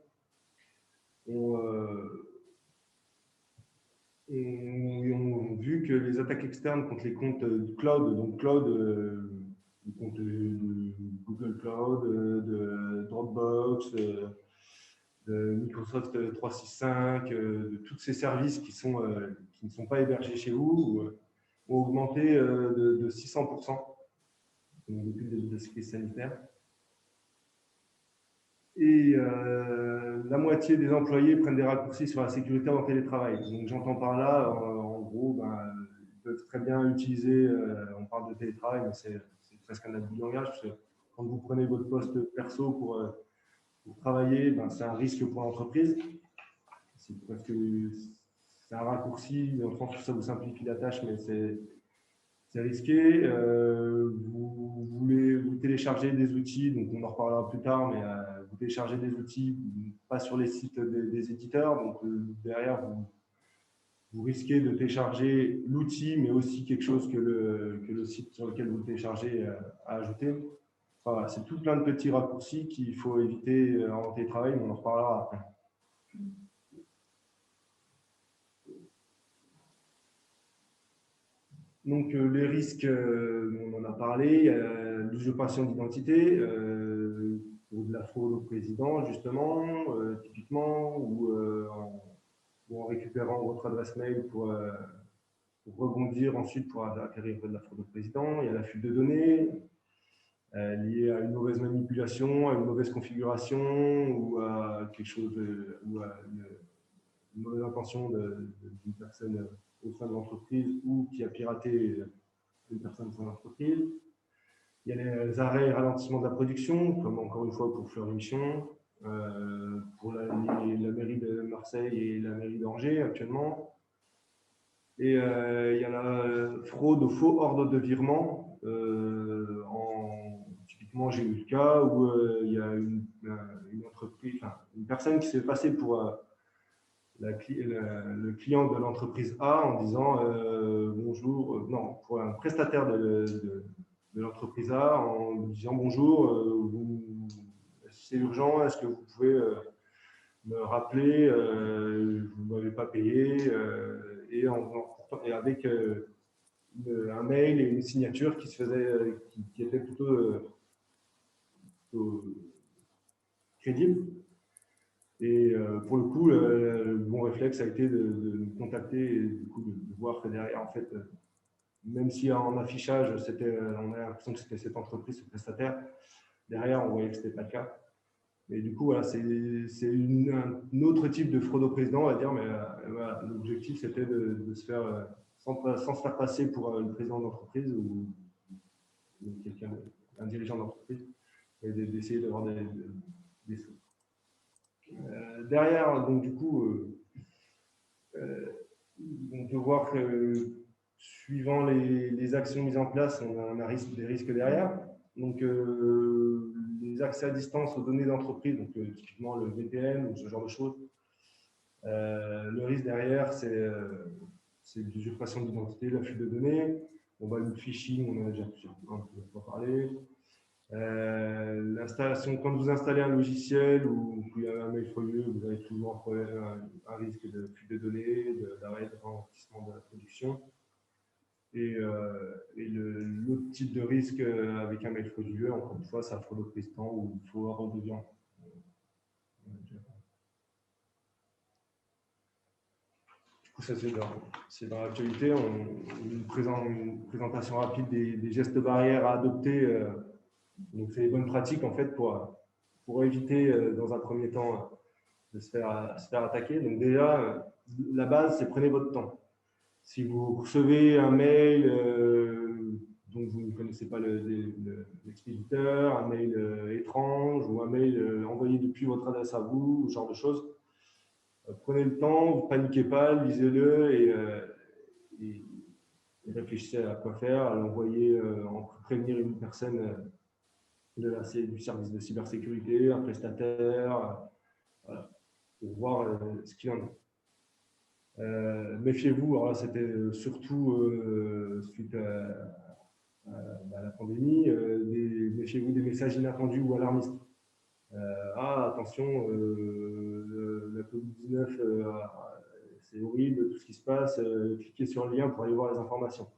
ont vu que les attaques externes contre les comptes cloud, donc cloud, les comptes de Google Cloud, de Dropbox, de Microsoft 365, de tous ces services qui ne sont pas hébergés chez vous, ont augmenté de 600% depuis le début de la crise sanitaire. Et la moitié des employés prennent des raccourcis sur la sécurité en télétravail. Donc j'entends par là, en gros, ils peuvent très bien utiliser, on parle de télétravail, mais c'est presque un abus de langage, parce que quand vous prenez votre poste perso pour travailler, c'est un risque pour l'entreprise. Parce que c'est un raccourci, dans le sens où ça vous simplifie la tâche, mais c'est risqué. Vous téléchargez des outils, donc on en reparlera plus tard, mais vous téléchargez des outils pas sur les sites des éditeurs, donc derrière vous risquez de télécharger l'outil, mais aussi quelque chose que le site sur lequel vous le téléchargez a ajouté. Voilà, c'est tout plein de petits raccourcis qu'il faut éviter en télétravail, mais on en reparlera après. Donc, les risques, on en a parlé, l'usurpation d'identité, ou de la fraude au président, justement, typiquement, ou en récupérant votre adresse mail pour rebondir ensuite pour acquérir de la fraude au président. Il y a la fuite de données liée à une mauvaise manipulation, à une mauvaise configuration ou à quelque chose, ou à une mauvaise intention d'une personne au sein de l'entreprise ou qui a piraté une personne de son entreprise. Il y a les arrêts et ralentissements de la production, comme encore une fois pour Fleury Michon, pour la mairie de Marseille et la mairie d'Angers actuellement. Et il y a la fraude au faux ordre de virement. Typiquement, j'ai eu le cas où il y a une entreprise, une personne qui s'est passée pour le client de l'entreprise A en disant bonjour, non, pour un prestataire de l'entreprise A en lui disant bonjour, c'est urgent, est-ce que vous pouvez me rappeler, vous ne m'avez pas payé, et avec un mail et une signature qui se faisait, qui était plutôt crédible. Et pour le coup, le bon réflexe a été de me contacter et du coup de voir que derrière, en fait, même si en affichage, on a l'impression que c'était cette entreprise, ce prestataire, derrière, on voyait que ce n'était pas le cas. Et du coup, voilà, c'est un autre type de fraude au président, on va dire, mais voilà, l'objectif, c'était de se faire, sans se faire passer pour le président d'entreprise ou un dirigeant d'entreprise, et d'essayer d'avoir des sous. Derrière, donc du coup, on peut voir que suivant les actions mises en place, on a des risques derrière. Donc, les accès à distance aux données d'entreprise, donc typiquement le VPN ou ce genre de choses, le risque derrière, c'est l'usurpation d'identité, la fuite de données. On va le phishing, on en a déjà parlé. L'installation, quand vous installez un logiciel ou il y a un mail frauduleux, vous avez toujours un risque de fuite de données, d'arrêt de ralentissement de la production. Et l'autre type de risque avec un mail frauduleux, encore une fois, c'est la fraude au président où il faut avoir de viande. Du coup, ça c'est dans l'actualité. Une présentation rapide des gestes barrières à adopter. Donc, c'est les bonnes pratiques en fait pour éviter dans un premier temps de se faire attaquer. Donc déjà, la base, c'est prenez votre temps. Si vous recevez un mail dont vous ne connaissez pas l'expéditeur, un mail étrange ou un mail envoyé depuis votre adresse à vous, ce genre de choses, prenez le temps, ne paniquez pas, lisez-le et réfléchissez à quoi faire, à l'envoyer, prévenir une personne du service de cybersécurité, un prestataire, voilà, pour voir ce qu'il en est. Méfiez-vous, alors là c'était surtout suite à la pandémie, méfiez-vous des messages inattendus ou alarmistes. Attention, la Covid-19, c'est horrible, tout ce qui se passe, cliquez sur le lien pour aller voir les informations.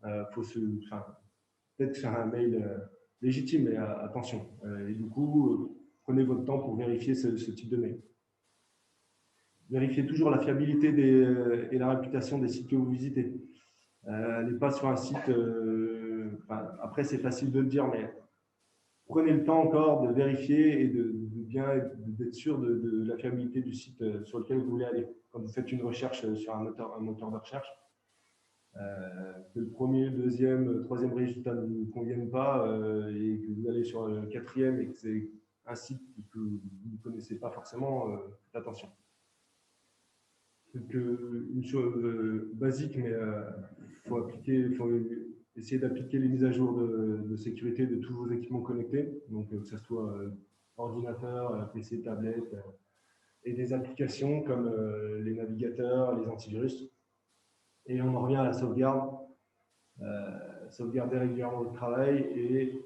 Peut-être faire un mail légitime, mais attention. Et du coup, prenez votre temps pour vérifier ce type de mail. Vérifiez toujours la fiabilité et la réputation des sites que vous visitez. N'allez pas sur un site, après c'est facile de le dire, mais prenez le temps encore de vérifier et d'être sûr de la fiabilité du site sur lequel vous voulez aller. Quand vous faites une recherche sur un moteur de recherche, que le premier, le deuxième, le troisième résultat ne vous conviennent pas et que vous allez sur le quatrième et que c'est un site que vous ne connaissez pas forcément, faites attention. Donc, une chose basique, mais il faut essayer d'appliquer les mises à jour de sécurité de tous vos équipements connectés, donc que ce soit ordinateur, PC, tablette, et des applications comme les navigateurs, les antivirus. Et on en revient à la sauvegarde. Sauvegarder régulièrement le travail et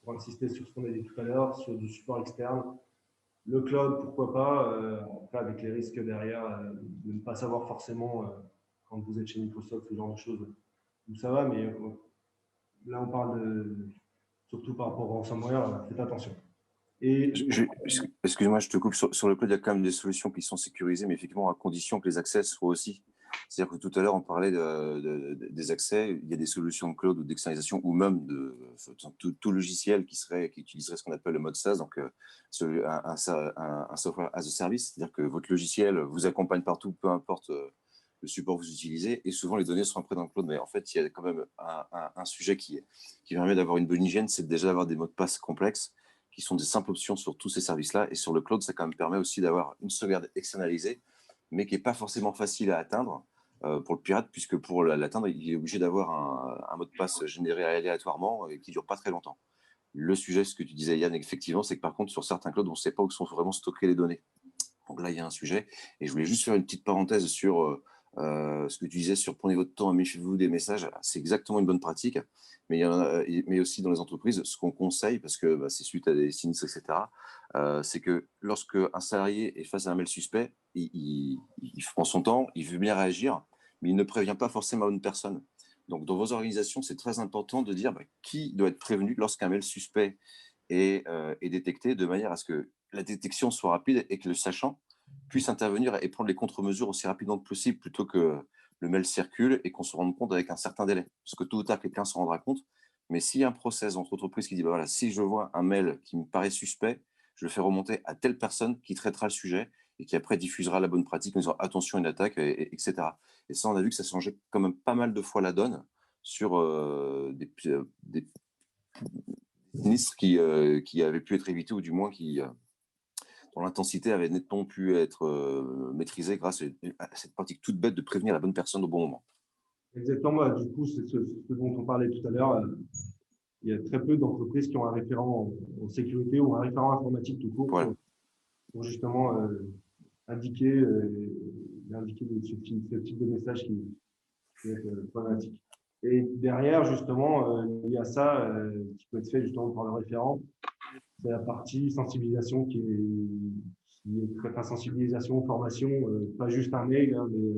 pour insister sur ce qu'on a dit tout à l'heure, sur du support externe. Le cloud, pourquoi pas, après avec les risques derrière de ne pas savoir forcément quand vous êtes chez Microsoft, ce genre de choses, où ça va, mais là on parle surtout par rapport au ransomware, faites attention. Excuse-moi, je te coupe. Sur le cloud, il y a quand même des solutions qui sont sécurisées, mais effectivement à condition que les accès soient aussi. C'est-à-dire que tout à l'heure, on parlait des accès. Il y a des solutions de cloud ou d'externalisation ou même tout logiciel qui utiliserait ce qu'on appelle le mode SaaS, donc un software as a service. C'est-à-dire que votre logiciel vous accompagne partout, peu importe le support que vous utilisez, et souvent les données sont après dans le cloud. Mais en fait, il y a quand même un sujet qui permet d'avoir une bonne hygiène, c'est déjà d'avoir des mots de passe complexes qui sont des simples options sur tous ces services-là. Et sur le cloud, ça quand même permet aussi d'avoir une sauvegarde externalisée, mais qui n'est pas forcément facile à atteindre pour le pirate, puisque pour l'atteindre, il est obligé d'avoir un mot de passe généré aléatoirement et qui ne dure pas très longtemps. Le sujet, ce que tu disais, Yann, effectivement, c'est que par contre, sur certains clouds, on ne sait pas où sont vraiment stockées les données. Donc là, il y a un sujet. Et je voulais juste faire une petite parenthèse sur ce que tu disais sur prenez votre temps, méfiez-vous des messages. C'est exactement une bonne pratique. Mais, mais aussi dans les entreprises, ce qu'on conseille, parce que c'est suite à des sinistres, etc., c'est que lorsque un salarié est face à un mail suspect, il prend son temps, il veut bien réagir, mais il ne prévient pas forcément une personne. Donc, dans vos organisations, c'est très important de dire qui doit être prévenu lorsqu'un mail suspect est détecté, de manière à ce que la détection soit rapide et que le sachant puisse intervenir et prendre les contre-mesures aussi rapidement que possible, plutôt que le mail circule et qu'on se rende compte avec un certain délai. Parce que tôt ou tard, quelqu'un se rendra compte. Mais s'il y a un process entre entreprises qui dit, voilà, si je vois un mail qui me paraît suspect, je le fais remonter à telle personne qui traitera le sujet et qui après diffusera la bonne pratique en disant attention, une attaque, etc. Et ça, on a vu que ça changeait quand même pas mal de fois la donne sur des sinistres qui avaient pu être évités, ou du moins dont l'intensité avait nettement pu être maîtrisée grâce à cette pratique toute bête de prévenir la bonne personne au bon moment. Exactement. Du coup, c'est ce dont on parlait tout à l'heure. Il y a très peu d'entreprises qui ont un référent en sécurité ou un référent informatique tout court Voilà. pour justement indiquer ce type de message qui peut être problématique. Et derrière, justement, il y a ça qui peut être fait justement par le référent. C'est la partie sensibilisation qui est très, enfin, sensibilisation, formation, pas juste un mail, hein, mais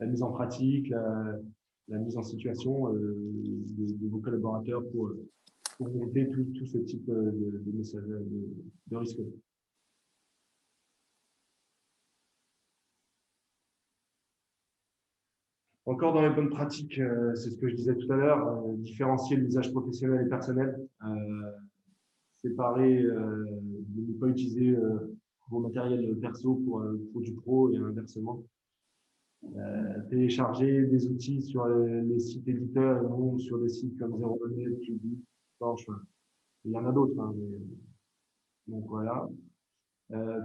la mise en pratique, la mise en situation de vos collaborateurs pour éviter tout ce type de messages de risque. Encore dans les bonnes pratiques, c'est ce que je disais tout à l'heure, différencier l'usage professionnel et personnel, séparer, de ne pas utiliser vos matériels perso pour du pro et inversement. Télécharger des outils sur les sites éditeurs et non sur des sites comme Zero Money, Tubi, Torch. Il y en a d'autres. Hein, donc voilà.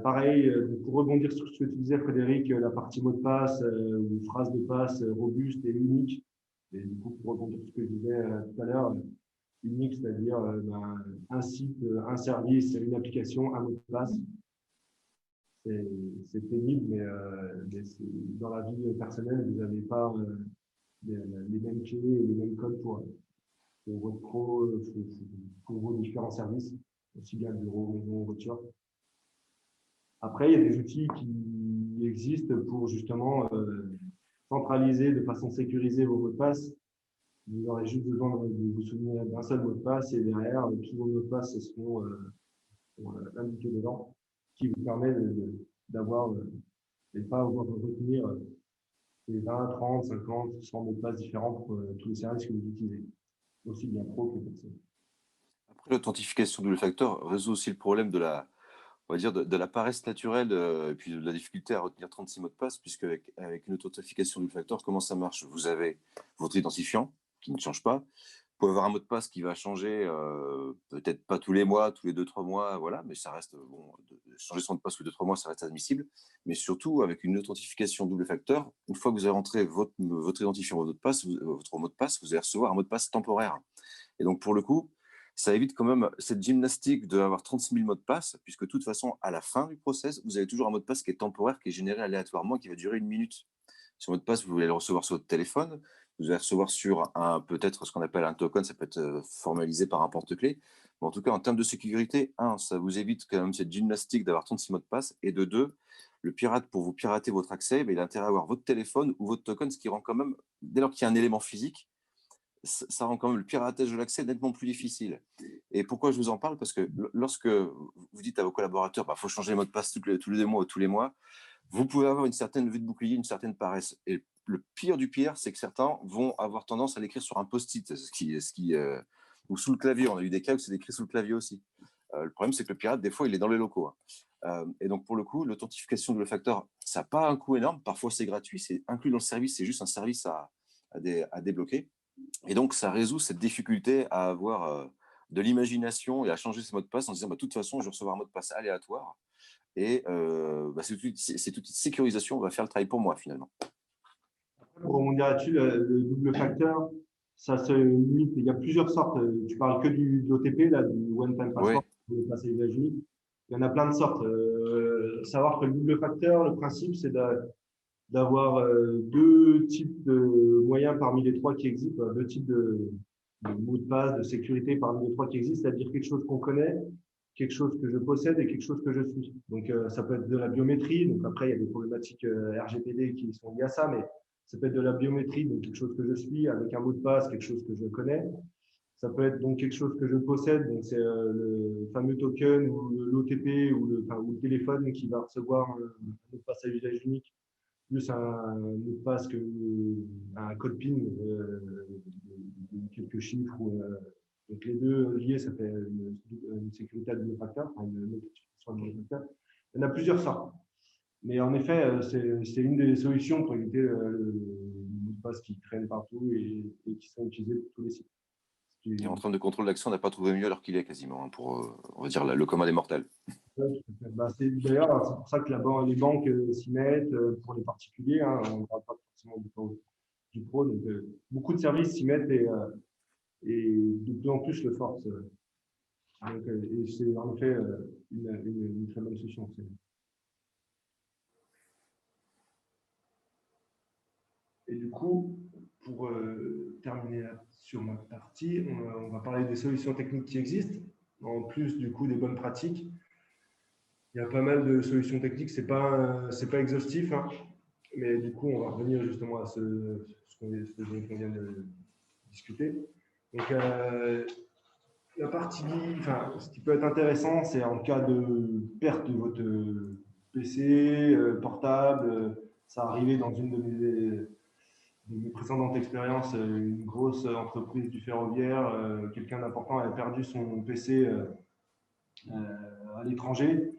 Pareil, pour rebondir sur ce que tu disais, Frédéric, la partie mot de passe ou phrase de passe robuste et unique. Et du coup, pour rebondir sur ce que je disais tout à l'heure, unique, c'est-à-dire un site, un service, une application, un mot de passe. C'est pénible, mais dans la vie personnelle, vous n'avez pas les mêmes clés et les mêmes codes pour votre pro, pour vos différents services, aussi bien bureau, maison, voiture. Après, il y a des outils qui existent pour justement centraliser de façon sécurisée vos mots de passe. Vous aurez juste besoin de vous souvenir d'un seul mot de passe et derrière, tous vos mots de passe seront indiqués dedans, qui vous permet d'avoir et pas avoir à retenir les 20, 30, 50, 100 mots de passe différents pour tous les services que vous utilisez, aussi bien pro que perso. Après, l'authentification double facteur résout aussi le problème de la, on va dire, de la paresse naturelle et puis de la difficulté à retenir 36 mots de passe, puisque avec une authentification double facteur, comment ça marche? Vous avez votre identifiant qui ne change pas. Vous pouvez avoir un mot de passe qui va changer, peut-être pas tous les mois, tous les 2-3 mois, voilà, mais ça reste, bon, changer son mot de passe tous les 2-3 mois, ça reste admissible. Mais surtout, avec une authentification double facteur, une fois que vous avez rentré votre identifiant, votre mot de passe, vous allez recevoir un mot de passe temporaire. Et donc, pour le coup, ça évite quand même cette gymnastique d'avoir 36 000 mots de passe, puisque de toute façon, à la fin du process, vous avez toujours un mot de passe qui est temporaire, qui est généré aléatoirement, qui va durer 1 minute. Ce mot de passe, vous allez le recevoir sur votre téléphone, vous allez recevoir sur peut-être ce qu'on appelle un token, ça peut être formalisé par un porte-clés. Mais en tout cas, en termes de sécurité, ça vous évite quand même cette gymnastique d'avoir 36 mots de passe, et de deux, le pirate, pour vous pirater votre accès, il a intérêt à avoir votre téléphone ou votre token, ce qui rend quand même, dès lors qu'il y a un élément physique, ça rend quand même le piratage de l'accès nettement plus difficile. Et pourquoi je vous en parle? Parce que lorsque vous dites à vos collaborateurs, faut changer les mots de passe tous les 2 mois ou tous les mois, vous pouvez avoir une certaine vue de bouclier, une certaine paresse. Et le pire du pire, c'est que certains vont avoir tendance à l'écrire sur un post-it, ou sous le clavier. On a eu des cas où c'est écrit sous le clavier aussi. Le problème, c'est que le pirate, des fois, il est dans les locaux. Et donc, pour le coup, l'authentification de le facteur, ça n'a pas un coût énorme. Parfois, c'est gratuit, c'est inclus dans le service, c'est juste un service à débloquer. Et donc, ça résout cette difficulté à avoir de l'imagination et à changer ses mots de passe en se disant, de toute façon, je vais recevoir un mot de passe aléatoire. Et cette outil de sécurisation va faire le travail pour moi, finalement. Pour rebondir là-dessus, le double facteur, ça se limite. Il y a plusieurs sortes. Tu parles que de l'OTP, là, du one-time password, Oui. le passage unique. Il y en a plein de sortes. Savoir que le double facteur, le principe, c'est d'avoir deux types de moyens parmi les trois qui existent, deux types de mots de passe, de sécurité parmi les trois qui existent, c'est-à-dire quelque chose qu'on connaît, quelque chose que je possède et quelque chose que je suis. Donc, ça peut être de la biométrie. Donc, après, il y a des problématiques RGPD qui sont liées à ça, mais Ça peut être de la biométrie, donc quelque chose que je suis, avec un mot de passe, quelque chose que je connais. Ça peut être donc quelque chose que je possède, donc c'est le fameux token ou l'OTP ou le téléphone qui va recevoir un mot de passe à usage unique, plus un mot de passe, un code PIN de quelques chiffres. Donc les deux liés, ça fait une sécurité à double facteur, enfin une authentification à double facteur. Il y en a plusieurs sortes. Mais en effet, c'est une des solutions pour éviter le mot de passe qui traîne partout et qui sont utilisés pour tous les sites. Et en termes de contrôle d'accès, on n'a pas trouvé mieux alors qu'il est quasiment, hein, pour, on va dire, le commun des mortels. D'ailleurs, c'est pour ça que les banques s'y mettent, pour les particuliers. Hein, on ne parle pas forcément du pro. Donc, beaucoup de services s'y mettent et de plus en plus le forcent. Et c'est en effet une très bonne solution. Et du coup, pour terminer sur ma partie, on va parler des solutions techniques qui existent, en plus du coup des bonnes pratiques. Il y a pas mal de solutions techniques, c'est pas exhaustif, hein, mais du coup, on va revenir justement à ce dont on vient de discuter. Donc, la partie, ce qui peut être intéressant, c'est en cas de perte de votre PC portable. Ça arrivait dans une de mes précédentes expériences, une grosse entreprise du ferroviaire, quelqu'un d'important avait perdu son PC à l'étranger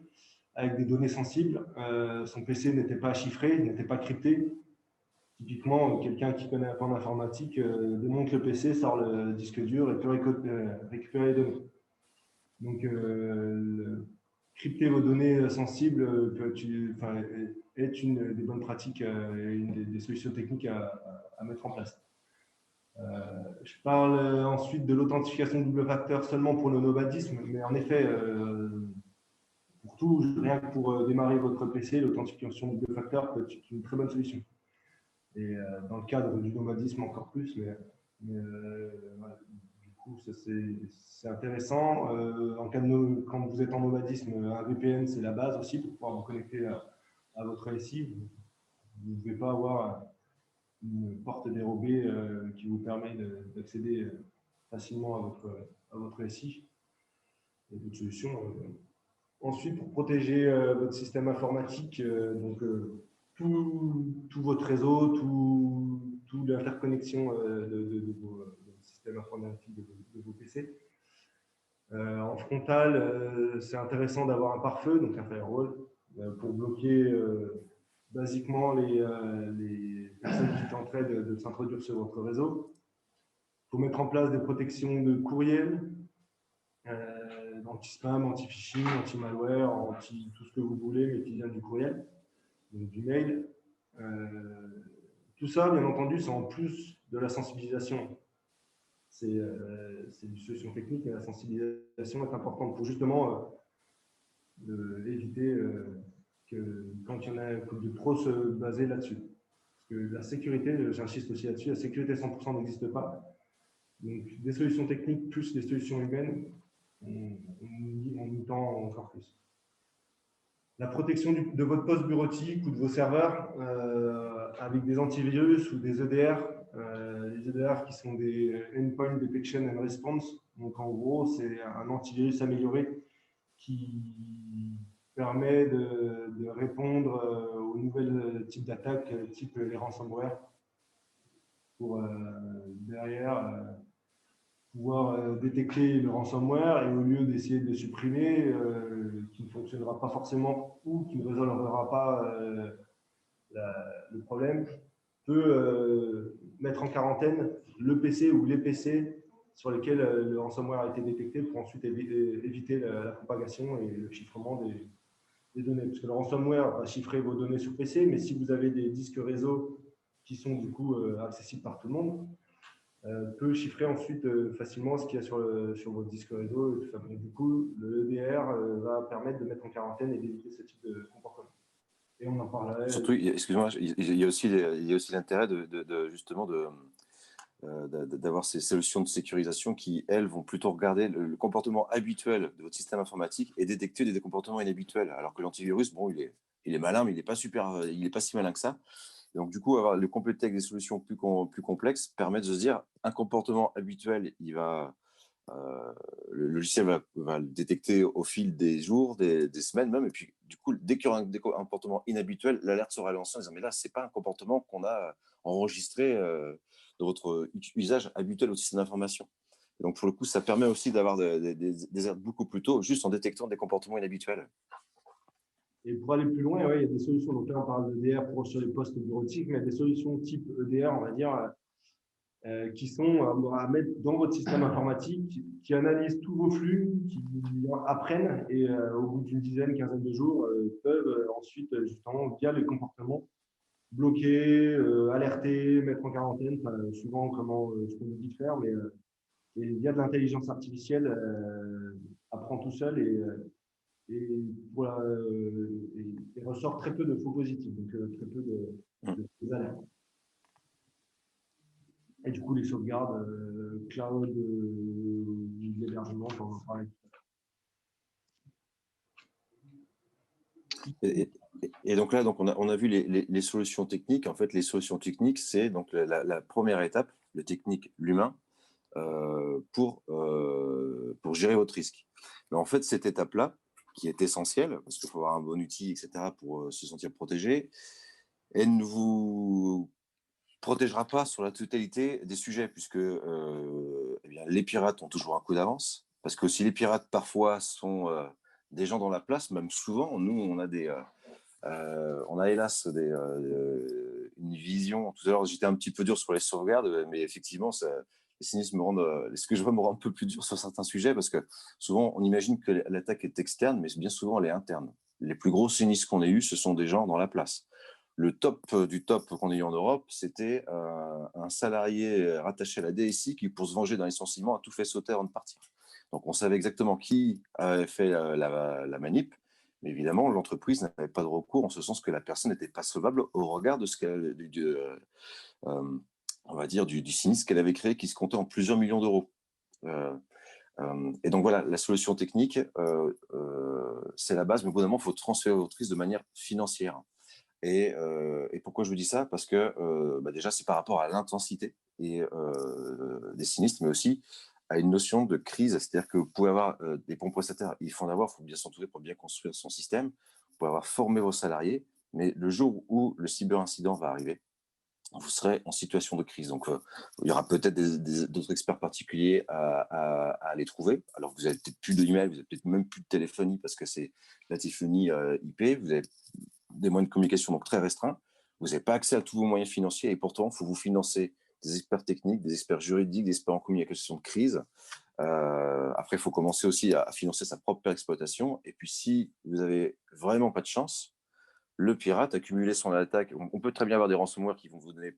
avec des données sensibles. Son PC n'était pas chiffré, n'était pas crypté. Typiquement, quelqu'un qui connaît un peu en informatique démonte le PC, sort le disque dur et peut récupérer les données. Donc, crypter vos données sensibles est une des bonnes pratiques, une des solutions techniques à mettre en place. Je parle ensuite de l'authentification double facteur seulement pour le nomadisme, mais en effet, pour tout, rien que pour démarrer votre PC, l'authentification double facteur peut être une très bonne solution. Et dans le cadre du nomadisme, encore plus. Mais voilà, du coup, c'est intéressant. Quand vous êtes en nomadisme, un VPN, c'est la base aussi pour pouvoir vous connecter à votre SI. Vous ne devez pas avoir une porte dérobée qui vous permet d'accéder facilement à votre SI. Il y a d'autres solutions. Ensuite, pour protéger votre système informatique, tout votre réseau, toute l'interconnexion de vos systèmes informatiques, de vos PC. En frontal, c'est intéressant d'avoir un pare-feu, donc un firewall, pour bloquer basiquement les personnes qui tenteraient de s'introduire sur votre réseau. Il faut mettre en place des protections de courriel, anti-spam, anti-phishing, anti-malware, tout ce que vous voulez, mais qui vient du courriel, donc du mail. Tout ça, bien entendu, c'est en plus de la sensibilisation. C'est une solution technique, mais la sensibilisation est importante pour justement éviter que quand il y en a de trop se baser là-dessus. Parce que la sécurité, j'insiste aussi là-dessus, la sécurité 100% n'existe pas. Donc, des solutions techniques plus des solutions humaines, on y tend encore plus. La protection de votre poste bureautique ou de vos serveurs avec des antivirus ou des EDR. Les EDR qui sont des Endpoint Detection and Response. Donc, en gros, c'est un antivirus amélioré qui permet de répondre aux nouvelles types d'attaques, type les ransomware, pour derrière pouvoir détecter le ransomware et au lieu d'essayer de le supprimer, qui ne fonctionnera pas forcément ou qui ne résolvera pas le problème, peut mettre en quarantaine le PC ou les PC sur lesquels le ransomware a été détecté pour ensuite éviter la propagation et le chiffrement des données. Parce que le ransomware va chiffrer vos données sur PC, mais si vous avez des disques réseau qui sont du coup accessibles par tout le monde, peut chiffrer ensuite facilement ce qu'il y a sur votre disque réseau. Et tout ça. Donc, du coup, le EDR va permettre de mettre en quarantaine et d'éviter ce type de comportement. Et on en parlerait. Surtout, excuse-moi, il y a aussi l'intérêt justement d'avoir ces solutions de sécurisation qui, elles, vont plutôt regarder le comportement habituel de votre système informatique et détecter des comportements inhabituels. Alors que l'antivirus, bon, il est malin, mais il n'est pas si malin que ça. Et donc, du coup, avoir le compléter avec des solutions plus complexes permet de se dire un comportement habituel, le logiciel va le détecter au fil des jours, des semaines même. Et puis, du coup, dès qu'il y aura un comportement inhabituel, l'alerte sera lancée en disant mais là, c'est pas un comportement qu'on a enregistré de votre usage habituel au système d'information. Donc, pour le coup, ça permet aussi d'avoir des alertes beaucoup plus tôt, juste en détectant des comportements inhabituels. Et pour aller plus loin, ouais, il y a des solutions. Donc là, on parle d'EDR pour sur les postes bureautiques, mais il y a des solutions type EDR, on va dire, qui sont à mettre dans votre système informatique, qui analysent tous vos flux, qui apprennent et au bout d'une dizaine, quinzaine de jours, peuvent ensuite, justement, via les comportements, bloquer, alerter, mettre en quarantaine, souvent comment ce qu'on nous dit de faire, mais et via de l'intelligence artificielle, apprend tout seul et, voilà, et ressort très peu de faux positifs, donc très peu d'alertes. Et du coup, les sauvegardes, cloud, l'hébergement, on en parlait. Et donc là, on a vu les solutions techniques. En fait, les solutions techniques, c'est donc la première étape, le technique, l'humain, pour gérer votre risque. Mais en fait, cette étape-là, qui est essentielle, parce qu'il faut avoir un bon outil, etc., pour se sentir protégé, elle ne vous protégera pas sur la totalité des sujets, puisque eh bien, les pirates ont toujours un coup d'avance, parce que si les pirates, parfois, sont des gens dans la place, même souvent, nous, on a hélas une vision. Tout à l'heure, j'étais un petit peu dur sur les sauvegardes, mais effectivement, les sinistres me rendent, ce que je vois me rend un peu plus dur sur certains sujets, parce que souvent, on imagine que l'attaque est externe, mais bien souvent, elle est interne. Les plus gros sinistres qu'on ait eus, ce sont des gens dans la place. Le top du top qu'on a eu en Europe, c'était un salarié rattaché à la DSI qui, pour se venger d'un licenciement, a tout fait sauter avant de partir. Donc, on savait exactement qui avait fait la manip. Mais évidemment, l'entreprise n'avait pas de recours en ce sens que la personne n'était pas solvable au regard de ce qu'elle, on va dire, du sinistre qu'elle avait créé qui se comptait en plusieurs millions d'euros. Et donc voilà, la solution technique, c'est la base, mais au bout d'un moment, il faut transférer votre risque de manière financière. Et pourquoi je vous dis ça? Parce que déjà, c'est par rapport à l'intensité des sinistres, mais aussi à une notion de crise. C'est-à-dire que vous pouvez avoir des bons prestataires, il faut en avoir, il faut bien s'entourer pour bien construire son système. Vous pouvez avoir formé vos salariés, mais le jour où le cyberincident va arriver, vous serez en situation de crise. Donc, il y aura peut-être d'autres experts particuliers à aller trouver. Alors, vous n'avez peut-être plus de email, vous n'avez peut-être même plus de téléphonie parce que c'est la téléphonie IP. Vous avez des moyens de communication donc très restreints. Vous n'avez pas accès à tous vos moyens financiers et pourtant, il faut vous financer des experts techniques, des experts juridiques, des experts en communication de crise. Après, il faut commencer aussi à financer sa propre exploitation. Et puis, si vous n'avez vraiment pas de chance, le pirate a cumulé son attaque. On peut très bien avoir des ransomware qui vont vous donner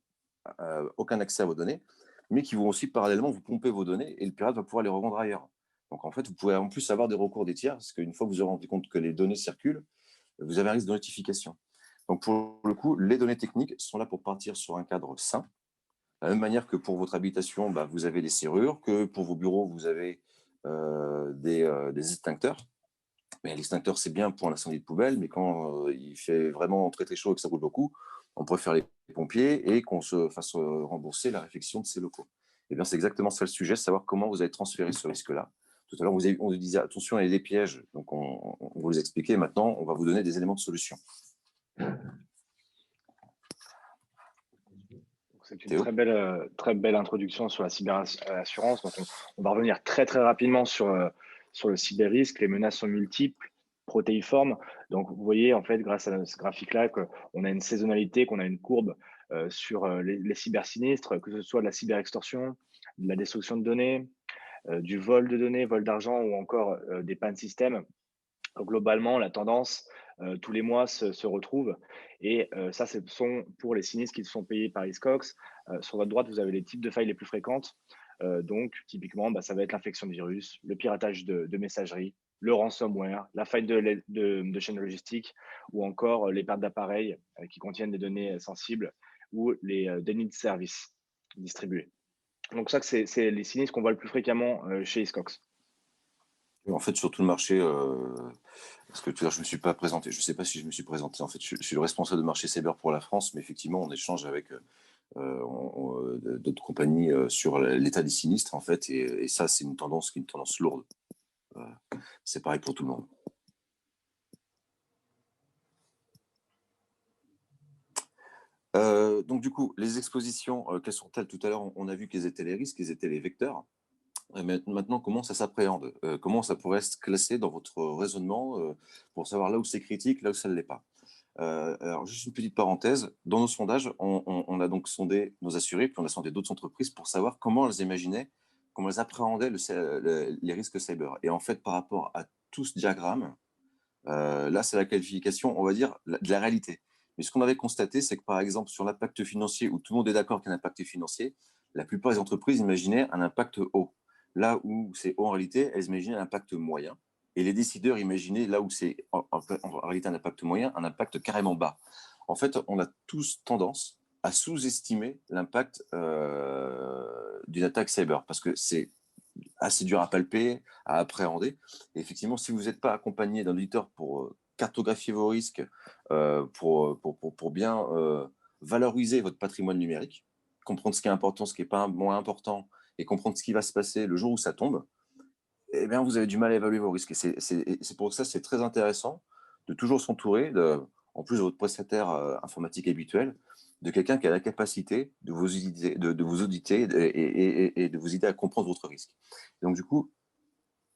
aucun accès à vos données, mais qui vont aussi parallèlement vous pomper vos données et le pirate va pouvoir les revendre ailleurs. Donc, en fait, vous pouvez en plus avoir des recours des tiers parce qu'une fois que vous aurez rendu compte que les données circulent, vous avez un risque de notification. Donc, pour le coup, les données techniques sont là pour partir sur un cadre sain. De la même manière que pour votre habitation, vous avez des serrures, que pour vos bureaux, vous avez des extincteurs. Mais l'extincteur, c'est bien pour un incendie de poubelle, mais quand il fait vraiment très très chaud et que ça roule beaucoup, on préfère les pompiers et qu'on se fasse rembourser la réfection de ces locaux. Et bien, c'est exactement ça le sujet, savoir comment vous allez transférer ce risque-là. Tout à l'heure, on vous disait attention, il y a des pièges, donc on vous les expliquer. Maintenant, on va vous donner des éléments de solution. C'est une très belle introduction sur la cyberassurance. Donc, on va revenir très très rapidement sur le cyber-risque. Les menaces sont multiples, protéiformes. Donc, vous voyez, en fait, grâce à ce graphique-là, qu'on a une saisonnalité, qu'on a une courbe sur les cybersinistres, que ce soit de la cyberextorsion, de la destruction de données, du vol de données, vol d'argent ou encore des pannes système. Donc, globalement, la tendance, tous les mois, se retrouve. Et ça, ce sont pour les sinistres qui sont payés par Hiscox. Sur votre droite, vous avez les types de failles les plus fréquentes. Donc, typiquement, ça va être l'infection de virus, le piratage de messagerie, le ransomware, la faille de chaîne logistique ou encore les pertes d'appareils qui contiennent des données sensibles ou les dénis de services distribués. Donc, ça, c'est les sinistres qu'on voit le plus fréquemment chez Hiscox. En fait, sur tout le marché, parce que tout à l'heure, je ne me suis pas présenté. Je ne sais pas si je me suis présenté. En fait, je suis le responsable de marché cyber pour la France, mais effectivement, on échange avec d'autres compagnies sur l'état des sinistres, en fait, et ça, c'est une tendance lourde. C'est pareil pour tout le monde. Donc, du coup, les expositions, quelles sont-elles? Tout à l'heure, on a vu quels étaient les risques, quels étaient les vecteurs. Maintenant, comment ça s'appréhende? Comment ça pourrait se classer dans votre raisonnement pour savoir là où c'est critique, là où ça ne l'est pas? Alors, juste une petite parenthèse. Dans nos sondages, on a donc sondé nos assurés, puis on a sondé d'autres entreprises pour savoir comment elles imaginaient, comment elles appréhendaient les risques cyber. Et en fait, par rapport à tout ce diagramme, là, c'est la qualification, on va dire, de la réalité. Mais ce qu'on avait constaté, c'est que par exemple, sur l'impact financier, où tout le monde est d'accord qu'il y a un impact financier, la plupart des entreprises imaginaient un impact haut. Là où c'est haut en réalité, elles imaginaient un impact moyen. Et les décideurs imaginaient, là où c'est en réalité un impact moyen, un impact carrément bas. En fait, on a tous tendance à sous-estimer l'impact d'une attaque cyber, parce que c'est assez dur à palper, à appréhender. Et effectivement, si vous n'êtes pas accompagné d'un auditeur pour cartographier vos risques, pour bien valoriser votre patrimoine numérique, comprendre ce qui est important, ce qui n'est pas moins important, et comprendre ce qui va se passer le jour où ça tombe, eh bien, vous avez du mal à évaluer vos risques. Et c'est pour ça que c'est très intéressant de toujours s'entourer, en plus de votre prestataire informatique habituel, de quelqu'un qui a la capacité de vous auditer, de vous auditer et de vous aider à comprendre votre risque. Donc, du coup,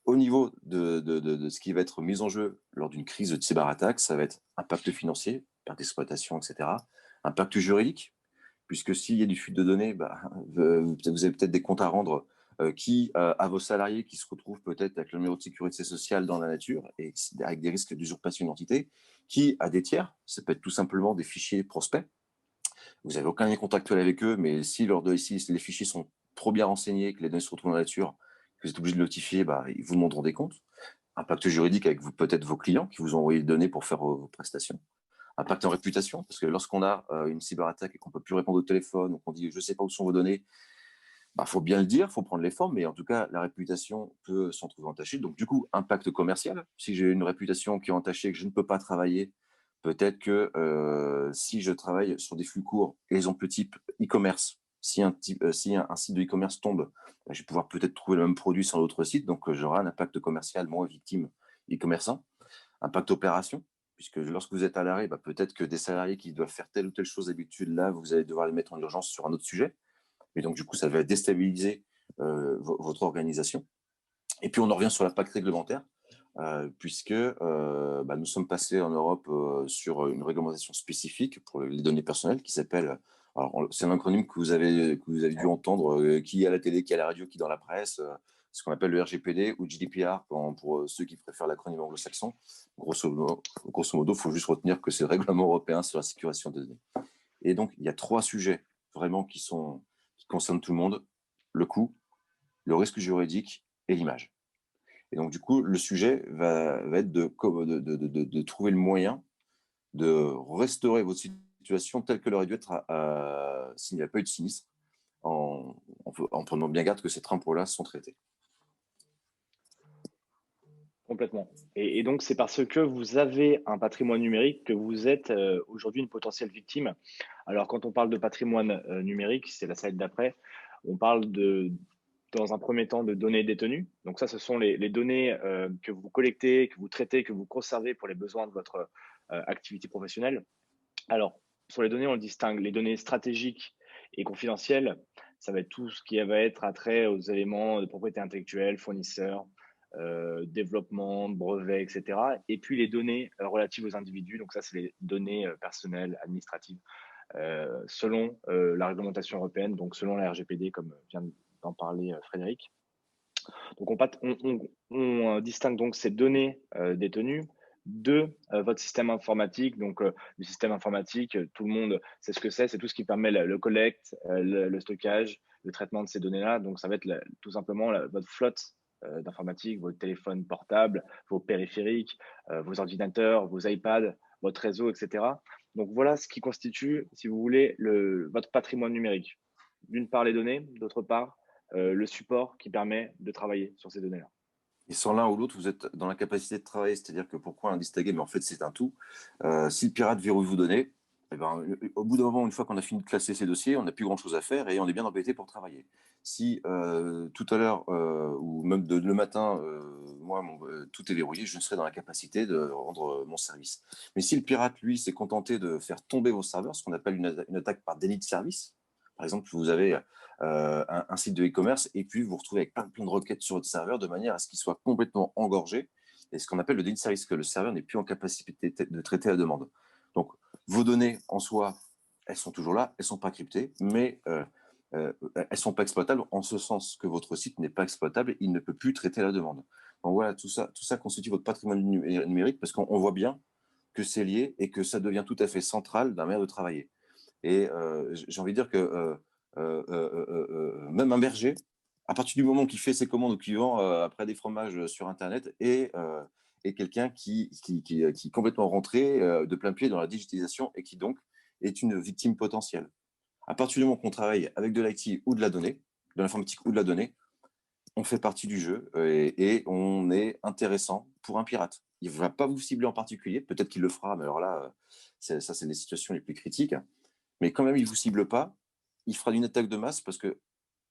au niveau de ce qui va être mis en jeu lors d'une crise de cyberattaque, ça va être impact financier, perte d'exploitation, etc. Impact juridique, puisque s'il y a du fuite de données, bah, vous avez peut-être des comptes à rendre à vos salariés qui se retrouvent peut-être avec le numéro de sécurité sociale dans la nature et avec des risques d'usurpation d'identité, qui a des tiers, ça peut être tout simplement des fichiers prospects. Vous n'avez aucun lien contractuel avec eux, mais si les fichiers sont trop bien renseignés, que les données se retrouvent dans la nature, que vous êtes obligé de notifier, bah, ils vous demanderont des comptes. Impact juridique avec peut-être vos clients qui vous ont envoyé les données pour faire vos prestations. Impact en réputation, parce que lorsqu'on a une cyberattaque et qu'on ne peut plus répondre au téléphone ou qu'on dit je ne sais pas où sont vos données, bah, faut bien le dire, il faut prendre les formes, mais en tout cas, la réputation peut s'en trouver entachée. Donc, du coup, impact commercial. Si j'ai une réputation qui est entachée, que je ne peux pas travailler, peut-être que si je travaille sur des flux courts, exemple type e-commerce, si un site de e-commerce tombe, bah, je vais pouvoir peut-être trouver le même produit sur l'autre site, donc j'aurai un impact commercial moins victime e-commerçant. Impact opération, puisque lorsque vous êtes à l'arrêt, bah, peut-être que des salariés qui doivent faire telle ou telle chose d'habitude, là, vous allez devoir les mettre en urgence sur un autre sujet. Et donc, du coup, ça va déstabiliser votre organisation. Et puis, on en revient sur l'impact réglementaire, puisque bah, nous sommes passés en Europe sur une réglementation spécifique pour les données personnelles qui s'appelle, c'est un acronyme que vous avez dû entendre, qui à la télé, qui à la radio, qui dans la presse, ce qu'on appelle le RGPD ou GDPR pour ceux qui préfèrent l'acronyme anglo-saxon. Grosso modo, il faut juste retenir que c'est le règlement européen sur la sécurisation des données. Et donc, il y a 3 sujets vraiment qui concernent tout le monde: le coût, le risque juridique et l'image. Et donc, du coup, le sujet va être de trouver le moyen de restaurer votre situation telle qu'elle aurait dû être s'il n'y a pas eu de sinistre, en prenant bien garde que ces trains-là sont traités. Complètement. Et donc, c'est parce que vous avez un patrimoine numérique que vous êtes aujourd'hui une potentielle victime. Alors, quand on parle de patrimoine numérique, c'est la slide d'après, on parle dans un premier temps de données détenues. Donc ça, ce sont les données que vous collectez, que vous traitez, que vous conservez pour les besoins de votre activité professionnelle. Alors, sur les données, on distingue les données stratégiques et confidentielles. Ça va être tout ce qui va être attrait aux éléments de propriété intellectuelle, fournisseurs, développement, brevets, etc. Et puis les données relatives aux individus. Donc ça, c'est les données personnelles, administratives, selon la réglementation européenne, donc selon la RGPD, comme vient d'en parler Frédéric. Donc on distingue donc ces données détenues de votre système informatique. Donc le système informatique, tout le monde sait ce que c'est tout ce qui permet le collecte, le stockage, le traitement de ces données-là. Donc ça va être tout simplement votre flotte d'informatique, votre téléphone portable, vos périphériques, vos ordinateurs, vos iPads, votre réseau, etc. Donc voilà ce qui constitue, si vous voulez, votre patrimoine numérique. D'une part les données, d'autre part le support qui permet de travailler sur ces données-là. Et sans l'un ou l'autre, vous êtes dans la capacité de travailler. C'est-à-dire que pourquoi un distingué, mais en fait, c'est un tout. Si le pirate verrouille vos données, eh ben, au bout d'un moment, une fois qu'on a fini de classer ces dossiers, on n'a plus grand-chose à faire et on est bien embêté pour travailler. Si tout à l'heure, ou même le matin, moi, tout est verrouillé, je serai dans la capacité de rendre mon service. Mais si le pirate, lui, s'est contenté de faire tomber vos serveurs, ce qu'on appelle une attaque par déni de service, par exemple, vous avez un site de e-commerce et puis vous vous retrouvez avec plein de requêtes sur votre serveur de manière à ce qu'il soit complètement engorgé, et ce qu'on appelle le déni de service, que le serveur n'est plus en capacité de traiter la demande. Donc, vos données en soi, elles sont toujours là, elles ne sont pas cryptées, mais elles ne sont pas exploitables en ce sens que votre site n'est pas exploitable, il ne peut plus traiter la demande. Donc voilà, tout ça constitue votre patrimoine numérique parce qu'on voit bien que c'est lié et que ça devient tout à fait central d'un manière de travailler. Et j'ai envie de dire que même un berger, à partir du moment qu'il fait ses commandes au client après des fromages sur Internet, et quelqu'un qui est complètement rentré de plein pied dans la digitalisation et qui donc est une victime potentielle. À partir du moment qu'on travaille avec de l'IT ou de la donnée, de l'informatique ou de la donnée, on fait partie du jeu et on est intéressant pour un pirate. Il ne va pas vous cibler en particulier, peut-être qu'il le fera, mais alors là, ça c'est les situations les plus critiques. Mais quand même, il ne vous cible pas, il fera une attaque de masse parce que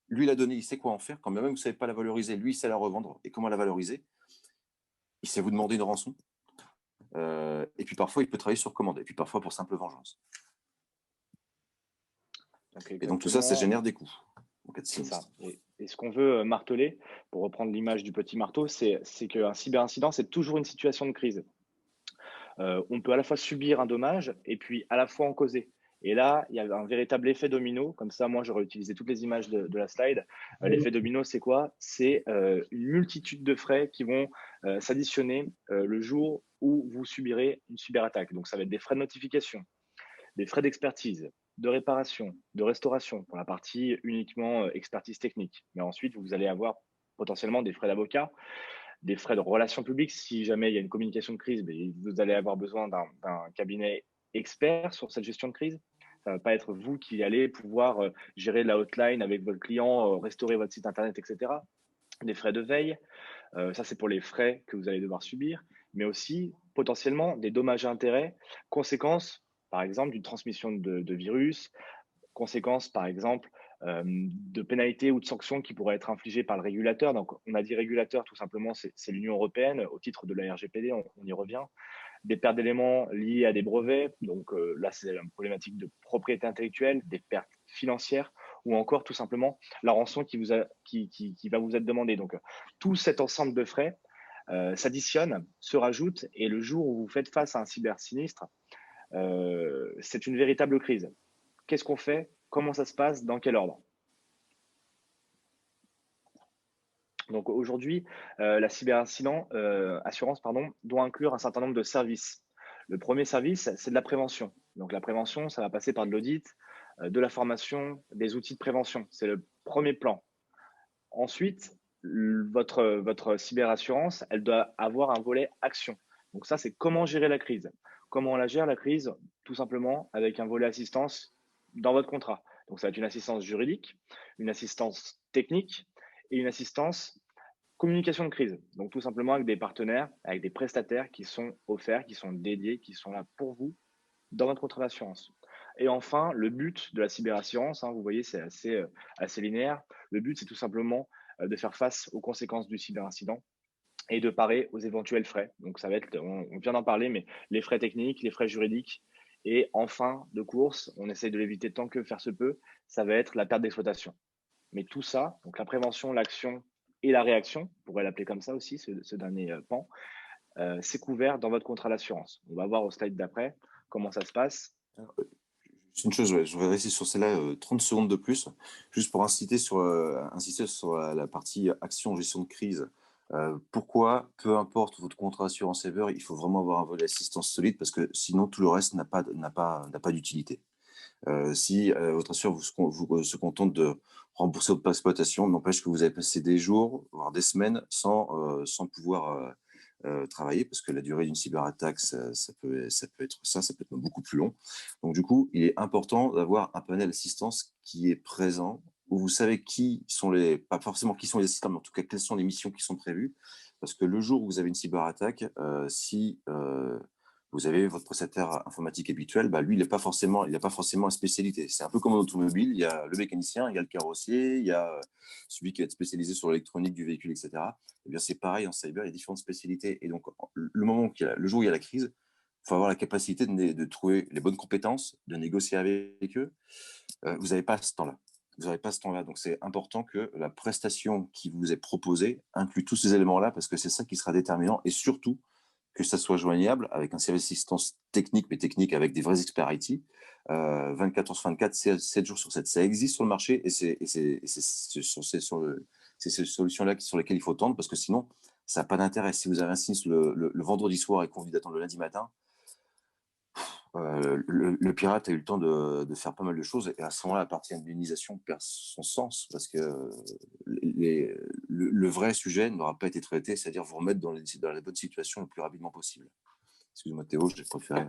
lui, la donnée, il sait quoi en faire. Quand même, vous ne savez pas la valoriser, lui, il sait la revendre. Et comment la valoriser? Il sait vous demander une rançon. Et puis parfois, il peut travailler sur commande. Et puis parfois, pour simple vengeance. Et donc, tout ça génère des coûts. C'est ça. Et ce qu'on veut marteler, pour reprendre l'image du petit marteau, c'est qu'un cyberincident, c'est toujours une situation de crise. On peut à la fois subir un dommage et puis à la fois en causer. Et là, il y a un véritable effet domino. Comme ça, moi, j'aurais utilisé toutes les images de la slide. L'effet domino, c'est quoi? C'est une multitude de frais qui vont s'additionner le jour où vous subirez une cyberattaque. Donc, ça va être des frais de notification, des frais d'expertise, de réparation, de restauration pour la partie uniquement expertise technique. Mais ensuite, vous allez avoir potentiellement des frais d'avocat, des frais de relations publiques. Si jamais il y a une communication de crise, vous allez avoir besoin d'un cabinet expert sur cette gestion de crise. Ça ne va pas être vous qui allez pouvoir gérer la hotline avec votre client, restaurer votre site internet, etc. Des frais de veille, ça c'est pour les frais que vous allez devoir subir, mais aussi potentiellement des dommages et intérêts, conséquences par exemple d'une transmission de virus, conséquences, par exemple, de pénalités ou de sanctions qui pourraient être infligées par le régulateur. Donc, on a dit régulateur, tout simplement, c'est l'Union européenne, au titre de la RGPD, on y revient. Des pertes d'éléments liées à des brevets, donc là, c'est une problématique de propriété intellectuelle, des pertes financières, ou encore tout simplement la rançon qui va vous être demandée. Donc, tout cet ensemble de frais s'additionne, se rajoute, et le jour où vous faites face à un cybersinistre, c'est une véritable crise. Qu'est-ce qu'on fait? Comment ça se passe? Dans quel ordre? Donc aujourd'hui, la cyber-incident assurance doit inclure un certain nombre de services. Le premier service, c'est de la prévention. Donc la prévention, ça va passer par de l'audit, de la formation, des outils de prévention. C'est le premier plan. Ensuite, votre cyberassurance, elle doit avoir un volet action. Donc ça, c'est comment gérer la crise. Comment on la gère, la crise? Tout simplement avec un volet assistance dans votre contrat. Donc ça va être une assistance juridique, une assistance technique et une assistance communication de crise. Donc tout simplement avec des partenaires, avec des prestataires qui sont offerts, qui sont dédiés, qui sont là pour vous dans votre contrat d'assurance. Et enfin, le but de la cyberassurance, vous voyez, c'est assez linéaire. Le but, c'est tout simplement de faire face aux conséquences du cyberincident et de parer aux éventuels frais. Donc, ça va être, on vient d'en parler, mais les frais techniques, les frais juridiques. Et en fin de course, on essaie de l'éviter tant que faire se peut, ça va être la perte d'exploitation. Mais tout ça, donc la prévention, l'action et la réaction, on pourrait l'appeler comme ça aussi, ce dernier pan, c'est couvert dans votre contrat d'assurance. On va voir au slide d'après comment ça se passe. C'est une chose, je voudrais rester sur celle-là 30 secondes de plus, juste pour insister sur la partie action, gestion de crise. Pourquoi, peu importe votre contrat d'assurance ever, il faut vraiment avoir un volet assistance solide parce que sinon tout le reste n'a pas d'utilité. Si votre assureur se contente de rembourser votre exploitation, n'empêche que vous avez passé des jours, voire des semaines sans pouvoir travailler, parce que la durée d'une cyberattaque, ça peut être ça peut être beaucoup plus long. Donc du coup, il est important d'avoir un panel d'assistance qui est présent où vous savez pas forcément qui sont les assistants, mais en tout cas, quelles sont les missions qui sont prévues. Parce que le jour où vous avez une cyberattaque, si vous avez votre prestataire informatique habituel, lui, il n'a pas forcément une spécialité. C'est un peu comme en automobile, il y a le mécanicien, il y a le carrossier, il y a celui qui va être spécialisé sur l'électronique du véhicule, etc. Eh bien, c'est pareil en cyber, il y a différentes spécialités. Et donc, le jour où il y a la crise, il faut avoir la capacité de trouver les bonnes compétences, de négocier avec eux. Vous n'avez pas ce temps-là. Vous n'avez pas ce temps-là. Donc, c'est important que la prestation qui vous est proposée inclue tous ces éléments-là parce que c'est ça qui sera déterminant et surtout que ça soit joignable avec un service d'assistance technique, mais technique avec des vrais experts IT, 24 heures sur 24, 7 jours sur 7. Ça existe sur le marché et c'est ces solutions-là sur lesquelles il faut tendre parce que sinon, ça n'a pas d'intérêt. Si vous avez un sinistre le vendredi soir et qu'on vous dit d'attendre le lundi matin, le pirate a eu le temps de faire pas mal de choses et à ce moment-là, la partie indemnisation perd son sens parce que le vrai sujet n'aura pas été traité, c'est-à-dire vous remettre dans la bonne situation le plus rapidement possible. Excuse-moi Théo, j'ai préféré.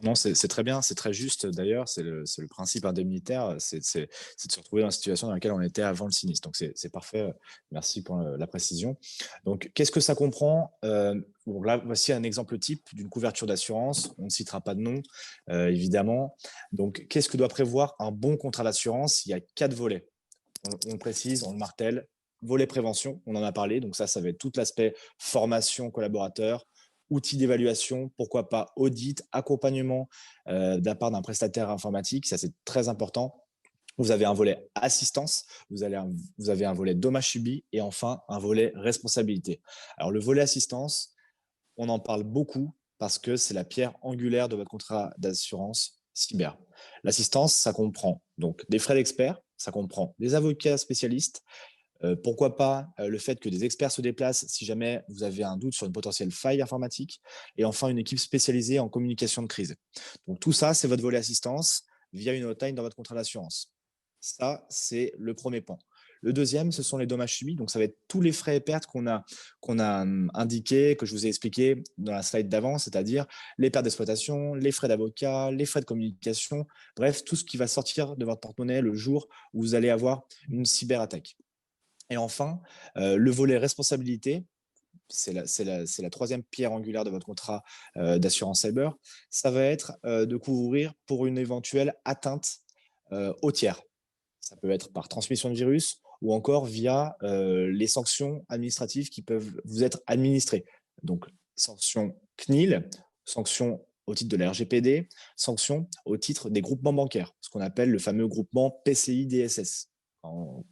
Non, c'est très bien, c'est très juste d'ailleurs, c'est le principe indemnitaire, c'est de se retrouver dans la situation dans laquelle on était avant le sinistre. Donc c'est parfait, merci pour la précision. Donc qu'est-ce que ça comprend bon, là, voici un exemple type d'une couverture d'assurance, on ne citera pas de nom, évidemment. Donc qu'est-ce que doit prévoir un bon contrat d'assurance? Il y a 4 volets, on le précise, on le martèle. Volet prévention, on en a parlé, donc ça va être tout l'aspect formation collaborateur, outils d'évaluation, pourquoi pas audit, accompagnement de la part d'un prestataire informatique, ça c'est très important. Vous avez un volet assistance, vous avez un volet dommage subi et enfin un volet responsabilité. Alors le volet assistance, on en parle beaucoup parce que c'est la pierre angulaire de votre contrat d'assurance cyber. L'assistance, ça comprend donc des frais d'expert, ça comprend des avocats spécialistes, pourquoi pas le fait que des experts se déplacent si jamais vous avez un doute sur une potentielle faille informatique. Et enfin, une équipe spécialisée en communication de crise. Donc tout ça, c'est votre volet assistance via une hotline dans votre contrat d'assurance. Ça, c'est le premier point. Le deuxième, ce sont les dommages subis. Donc, ça va être tous les frais et pertes qu'on a indiqués, que je vous ai expliqué dans la slide d'avant, c'est-à-dire les pertes d'exploitation, les frais d'avocat, les frais de communication, bref, tout ce qui va sortir de votre porte-monnaie le jour où vous allez avoir une cyberattaque. Et enfin, le volet responsabilité, c'est la troisième pierre angulaire de votre contrat d'assurance cyber, ça va être de couvrir pour une éventuelle atteinte au tiers. Ça peut être par transmission de virus ou encore via les sanctions administratives qui peuvent vous être administrées. Donc, sanctions CNIL, sanctions au titre de la RGPD, sanctions au titre des groupements bancaires, ce qu'on appelle le fameux groupement PCI-DSS.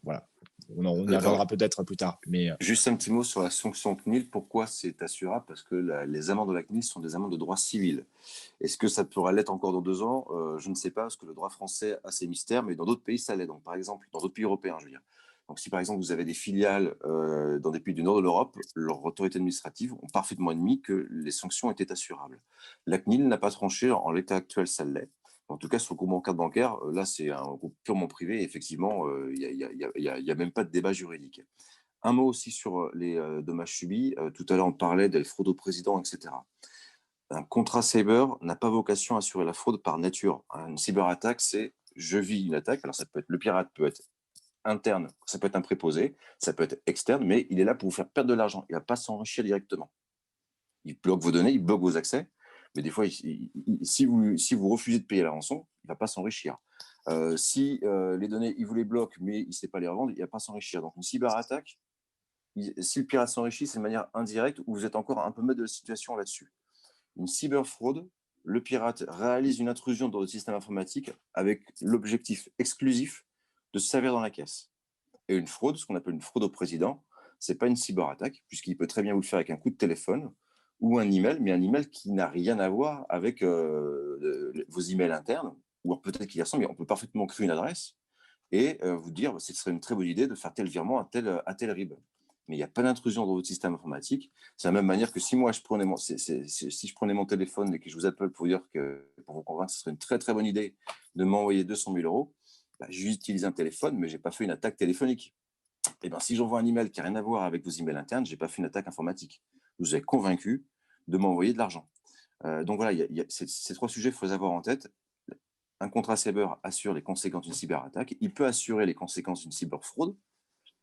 Voilà. On y reviendra peut-être plus tard. Mais juste un petit mot sur la sanction CNIL. Pourquoi c'est assurable? Parce que les amendes de la CNIL sont des amendes de droit civil. Est-ce que ça pourra l'être encore dans 2 ans? Je ne sais pas, parce que le droit français a ses mystères, mais dans d'autres pays, ça l'est. Donc, par exemple, dans d'autres pays européens, je veux dire. Donc, si par exemple, vous avez des filiales dans des pays du nord de l'Europe, leurs autorités administratives ont parfaitement admis que les sanctions étaient assurables. La CNIL n'a pas tranché, en l'état actuel, ça l'est. En tout cas, sur le groupe bancaire, là, c'est un groupe purement privé. Effectivement, il n'y a même pas de débat juridique. Un mot aussi sur les dommages subis. Tout à l'heure, on parlait des fraudes au président, etc. Un contrat cyber n'a pas vocation à assurer la fraude par nature. Une cyberattaque, c'est je vis une attaque. Alors, ça peut être le pirate, peut être interne, ça peut être un préposé, ça peut être externe, mais il est là pour vous faire perdre de l'argent. Il ne va pas s'enrichir directement. Il bloque vos données, il bloque vos accès. Mais des fois, si vous refusez de payer la rançon, il ne va pas s'enrichir. Si les données, il vous les bloque, mais il ne sait pas les revendre, il ne va pas s'enrichir. Donc, une cyberattaque, si le pirate s'enrichit, c'est de manière indirecte ou vous êtes encore un peu maître de la situation là-dessus. Une cyberfraude, le pirate réalise une intrusion dans le système informatique avec l'objectif exclusif de se servir dans la caisse. Et une fraude, ce qu'on appelle une fraude au président, ce n'est pas une cyberattaque, puisqu'il peut très bien vous le faire avec un coup de téléphone ou un email, mais un email qui n'a rien à voir avec vos emails internes, ou peut-être qu'il y ressemble, mais on peut parfaitement créer une adresse et vous dire ce serait une très bonne idée de faire tel virement à tel RIB. Mais il n'y a pas d'intrusion dans votre système informatique. C'est de la même manière que si moi je prenais si je prenais mon téléphone et que je vous appelle pour dire pour vous convaincre que ce serait une très très bonne idée de m'envoyer 200 000 €, j'utilise un téléphone, mais je n'ai pas fait une attaque téléphonique. Et bien, si j'envoie un email qui n'a rien à voir avec vos emails internes, je n'ai pas fait une attaque informatique. Vous avez convaincu de m'envoyer de l'argent. Donc voilà, ces 3 sujets, il faut les avoir en tête. un contrat cyber assure les conséquences d'une cyberattaque. Il peut assurer les conséquences d'une cyberfraude.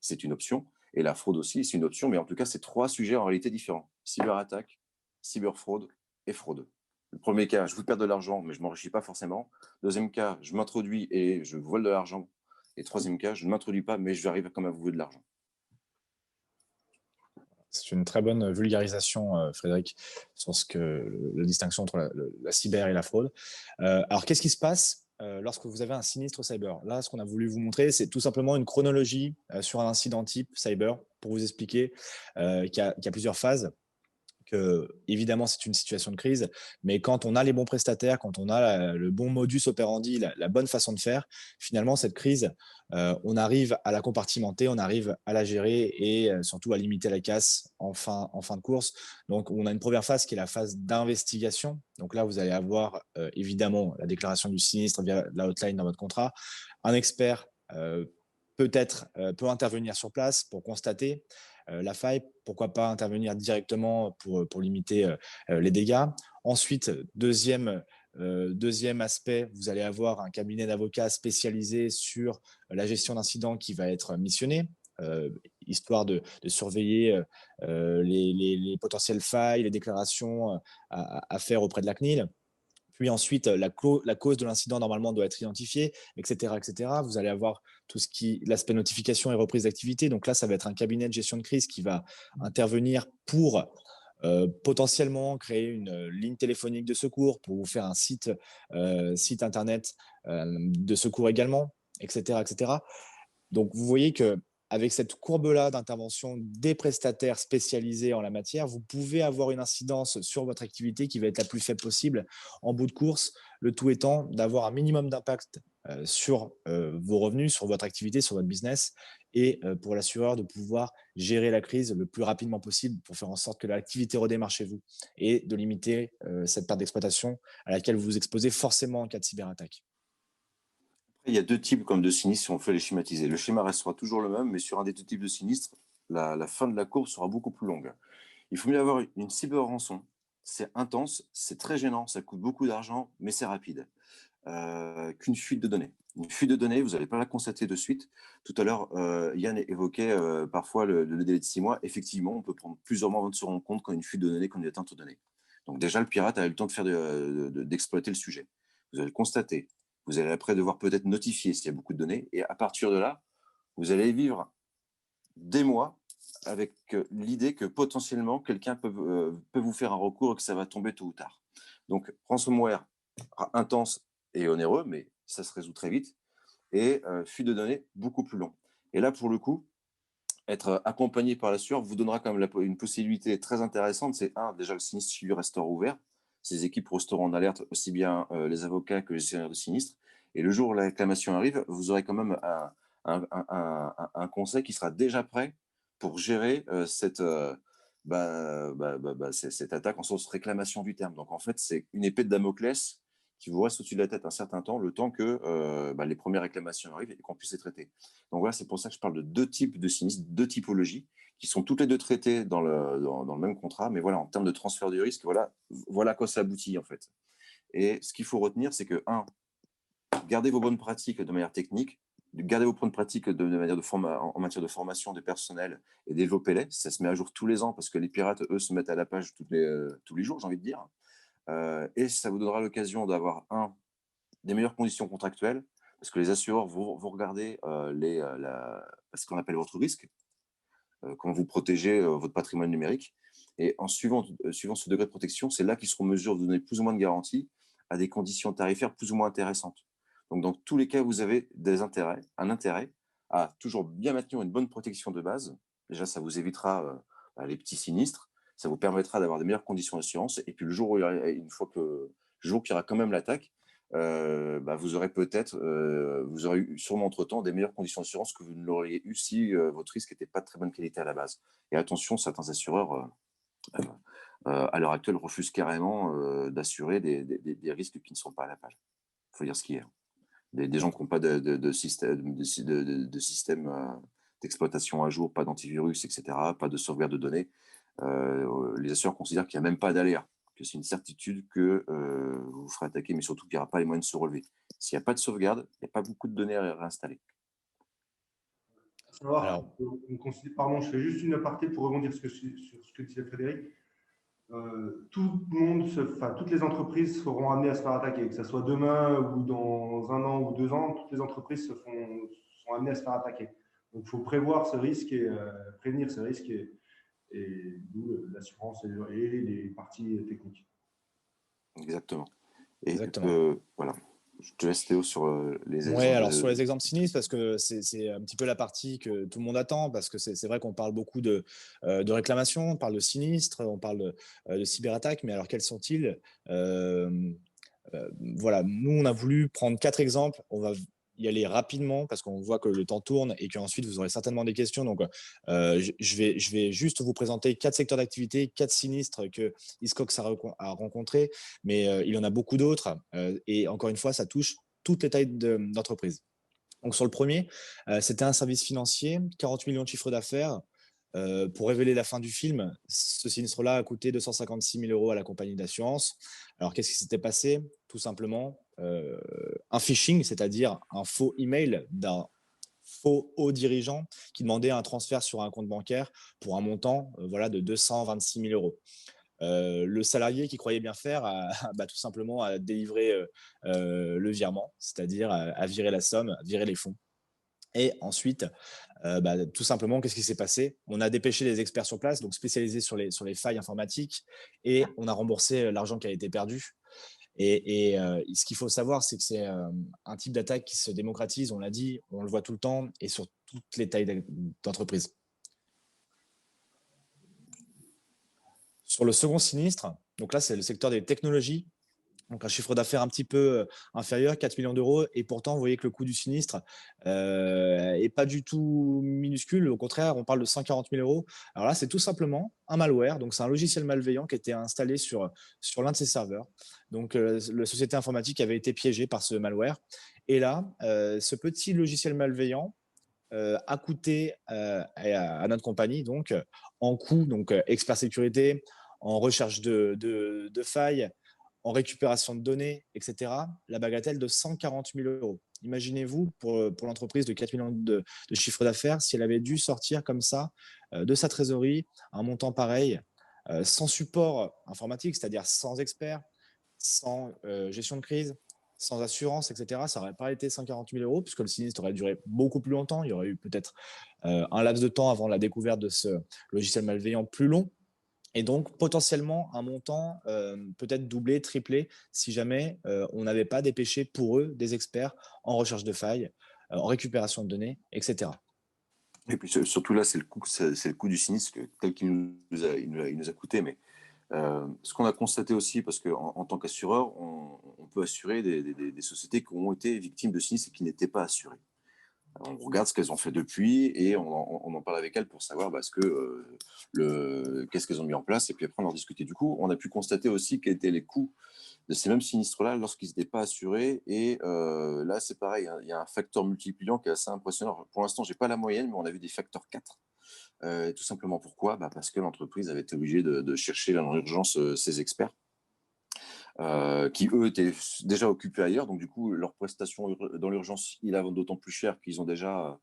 C'est une option. Et la fraude aussi, c'est une option. Mais en tout cas, c'est 3 sujets en réalité différents. Cyberattaque, cyberfraude et fraude. Le premier cas, je vous perds de l'argent, mais je ne m'enrichis pas forcément. Deuxième cas, je m'introduis et je vole de l'argent. Et troisième cas, je ne m'introduis pas, mais je vais arriver comme à vous voler de l'argent. C'est une très bonne vulgarisation, Frédéric, sur la distinction entre la cyber et la fraude. Alors, qu'est-ce qui se passe lorsque vous avez un sinistre cyber? Là, ce qu'on a voulu vous montrer, c'est tout simplement une chronologie sur un incident type cyber pour vous expliquer qu'il y a plusieurs phases. Que, évidemment, c'est une situation de crise, mais quand on a les bons prestataires, quand on a le bon modus operandi, la bonne façon de faire, finalement, cette crise, on arrive à la compartimenter, on arrive à la gérer et surtout à limiter la casse en fin de course. Donc, on a une première phase qui est la phase d'investigation. Donc là, vous allez avoir évidemment la déclaration du sinistre via la hotline dans votre contrat. Un expert peut intervenir sur place pour constater la faille, pourquoi pas intervenir directement pour limiter les dégâts. Ensuite, deuxième aspect, vous allez avoir un cabinet d'avocats spécialisé sur la gestion d'incidents qui va être missionné, histoire de surveiller les potentielles failles, les déclarations à faire auprès de la CNIL. Puis ensuite, la cause de l'incident, normalement, doit être identifiée, etc., etc. Vous allez avoir tout ce qui l'aspect notification et reprise d'activité. Donc là, ça va être un cabinet de gestion de crise qui va intervenir pour potentiellement créer une ligne téléphonique de secours, pour vous faire un site internet de secours également, etc., etc. Donc, vous voyez que avec cette courbe-là d'intervention des prestataires spécialisés en la matière, vous pouvez avoir une incidence sur votre activité qui va être la plus faible possible en bout de course, le tout étant d'avoir un minimum d'impact sur vos revenus, sur votre activité, sur votre business, et pour l'assureur de pouvoir gérer la crise le plus rapidement possible pour faire en sorte que l'activité redémarre chez vous et de limiter cette perte d'exploitation à laquelle vous vous exposez forcément en cas de cyberattaque. Il y a 2 types comme de sinistres si on fait les schématiser. Le schéma restera toujours le même, mais sur un des 2 types de sinistres, la fin de la courbe sera beaucoup plus longue. Il faut mieux avoir une cyber-rançon. C'est intense, c'est très gênant, ça coûte beaucoup d'argent, mais c'est rapide. Qu'une fuite de données. Une fuite de données, vous n'allez pas la constater de suite. Tout à l'heure, Yann évoquait parfois le délai de 6 mois. Effectivement, on peut prendre plusieurs mois avant de se rendre compte quand une fuite de données, quand une atteinte aux données. Donc déjà, le pirate a eu le temps d'exploiter le sujet. Vous allez le constater. Vous allez après devoir peut-être notifier s'il y a beaucoup de données. Et à partir de là, vous allez vivre des mois avec l'idée que potentiellement, quelqu'un peut vous faire un recours et que ça va tomber tôt ou tard. Donc, ransomware intense et onéreux, mais ça se résout très vite. Et fuite de données beaucoup plus long. Et là, pour le coup, être accompagné par l'assureur vous donnera quand même une possibilité très intéressante. C'est déjà le sinistre suivi restera ouvert. Ces équipes resteront en alerte, aussi bien les avocats que les gestionnaires de sinistre. Et le jour où la réclamation arrive, vous aurez quand même un conseil qui sera déjà prêt pour gérer cette attaque en sens réclamation du terme. Donc en fait, c'est une épée de Damoclès qui vous reste au-dessus de la tête un certain temps, le temps que les premières réclamations arrivent et qu'on puisse les traiter. Donc voilà, c'est pour ça que je parle de 2 types de sinistres, 2 typologies, qui sont toutes les 2 traitées dans le même contrat, mais voilà, en termes de transfert de risque, voilà à quoi ça aboutit en fait. Et ce qu'il faut retenir, c'est que, gardez vos bonnes pratiques de manière technique, gardez vos bonnes pratiques en matière de formation des personnels et développez-les. Ça se met à jour tous les ans parce que les pirates, eux, se mettent à la page tous les jours, j'ai envie de dire. Et ça vous donnera l'occasion d'avoir, des meilleures conditions contractuelles, parce que les assureurs vont regarder ce qu'on appelle votre risque, comment vous protégez votre patrimoine numérique. Et en suivant ce degré de protection, c'est là qu'ils seront en mesure de donner plus ou moins de garanties à des conditions tarifaires plus ou moins intéressantes. Donc, dans tous les cas, vous avez un intérêt à toujours bien maintenir une bonne protection de base. Déjà, ça vous évitera les petits sinistres, ça vous permettra d'avoir des meilleures conditions d'assurance. Et puis, le jour où il y aura quand même l'attaque, vous aurez eu sûrement entre-temps des meilleures conditions d'assurance que vous ne l'auriez eu si votre risque n'était pas de très bonne qualité à la base. Et attention, certains assureurs, à l'heure actuelle, refusent carrément d'assurer des risques qui ne sont pas à la page. Il faut dire ce qui est. Des gens qui n'ont pas de système d'exploitation à jour, pas d'antivirus, etc., pas de sauvegarde de données. Les assureurs considèrent qu'il n'y a même pas d'aléa. que c'est une certitude que vous vous ferez attaquer, mais surtout qu'il n'y aura pas les moyens de se relever. S'il n'y a pas de sauvegarde, il n'y a pas beaucoup de données à réinstaller. Alors, pardon, je fais juste une aparté pour rebondir sur ce que disait Frédéric. Tout le monde, toutes les entreprises seront amenées à se faire attaquer, que ce soit demain ou dans 1 an ou 2 ans, toutes les entreprises sont amenées à se faire attaquer. Donc, il faut prévoir ce risque et prévenir ce risque, et d'où l'assurance et les parties techniques. Exactement. Et Exactement. voilà. Je te laisse Théo sur les exemples. Oui, alors sur les exemples sinistres, parce que c'est un petit peu la partie que tout le monde attend, parce que c'est vrai qu'on parle beaucoup de réclamations, on parle de sinistres, on parle de cyberattaques, mais alors quels sont-ils? Voilà, nous on a voulu prendre 4 exemples, on va y aller rapidement parce qu'on voit que le temps tourne et qu'ensuite vous aurez certainement des questions. Donc, je vais juste vous présenter 4 secteurs d'activité, 4 sinistres que Hiscox a rencontrés, mais il y en a beaucoup d'autres. Et encore une fois, ça touche toutes les tailles d'entreprise. Donc, sur le premier, c'était un service financier, 40 millions de chiffre d'affaires. Pour révéler la fin du film, ce sinistre-là a coûté 256 000 € à la compagnie d'assurance. Alors, qu'est-ce qui s'était passé? Tout simplement, un phishing, c'est-à-dire un faux email d'un faux haut dirigeant qui demandait un transfert sur un compte bancaire pour un montant voilà, de 226 000 €. Le salarié qui croyait bien faire tout simplement a délivré le virement, c'est-à-dire à virer la somme, à virer les fonds. Et ensuite, tout simplement, qu'est-ce qui s'est passé? On a dépêché les experts sur place, donc spécialisés sur les failles informatiques, et on a remboursé l'argent qui a été perdu. Et ce qu'il faut savoir, c'est que c'est un type d'attaque qui se démocratise, on l'a dit, on le voit tout le temps, et sur toutes les tailles d'entreprise. Sur le second sinistre, donc là, c'est le secteur des technologies. Donc un chiffre d'affaires un petit peu inférieur, 4 millions d'euros, et pourtant vous voyez que le coût du sinistre est pas du tout minuscule, au contraire on parle de 140 000 €. Alors là c'est tout simplement un malware, donc c'est un logiciel malveillant qui était installé sur l'un de ses serveurs. Donc la société informatique avait été piégée par ce malware, et là ce petit logiciel malveillant a coûté à notre compagnie donc en coût, donc expert sécurité, en recherche de failles, en récupération de données, etc., la bagatelle de 140 000 €. Imaginez-vous, pour l'entreprise de 4 millions de chiffre d'affaires, si elle avait dû sortir comme ça de sa trésorerie un montant pareil, sans support informatique, c'est-à-dire sans expert, sans gestion de crise, sans assurance, etc., ça n'aurait pas été 140 000 €, puisque le sinistre aurait duré beaucoup plus longtemps. Il y aurait eu peut-être un laps de temps avant la découverte de ce logiciel malveillant plus long. Et donc, potentiellement, un montant peut-être doublé, triplé, si jamais on n'avait pas dépêché pour eux des experts en recherche de failles, en récupération de données, etc. Et puis surtout là, c'est le coût du sinistre tel qu'il nous a coûté. Mais ce qu'on a constaté aussi, parce qu'en tant qu'assureur, on peut assurer des sociétés qui ont été victimes de sinistres et qui n'étaient pas assurées. On regarde ce qu'elles ont fait depuis et on en parle avec elles pour savoir qu'est-ce qu'elles ont mis en place, et puis après on en discuter. Du coup, on a pu constater aussi quels étaient les coûts de ces mêmes sinistres-là lorsqu'ils n'étaient pas assurés. Et là, c'est pareil, hein, il y a un facteur multipliant qui est assez impressionnant. Pour l'instant, je n'ai pas la moyenne, mais on a vu des facteurs 4. Tout simplement pourquoi? Parce que l'entreprise avait été obligée de chercher en urgence ses experts. Qui eux étaient déjà occupés ailleurs, donc du coup leurs prestations dans l'urgence, il a d'autant plus cher qu'ils sont déjà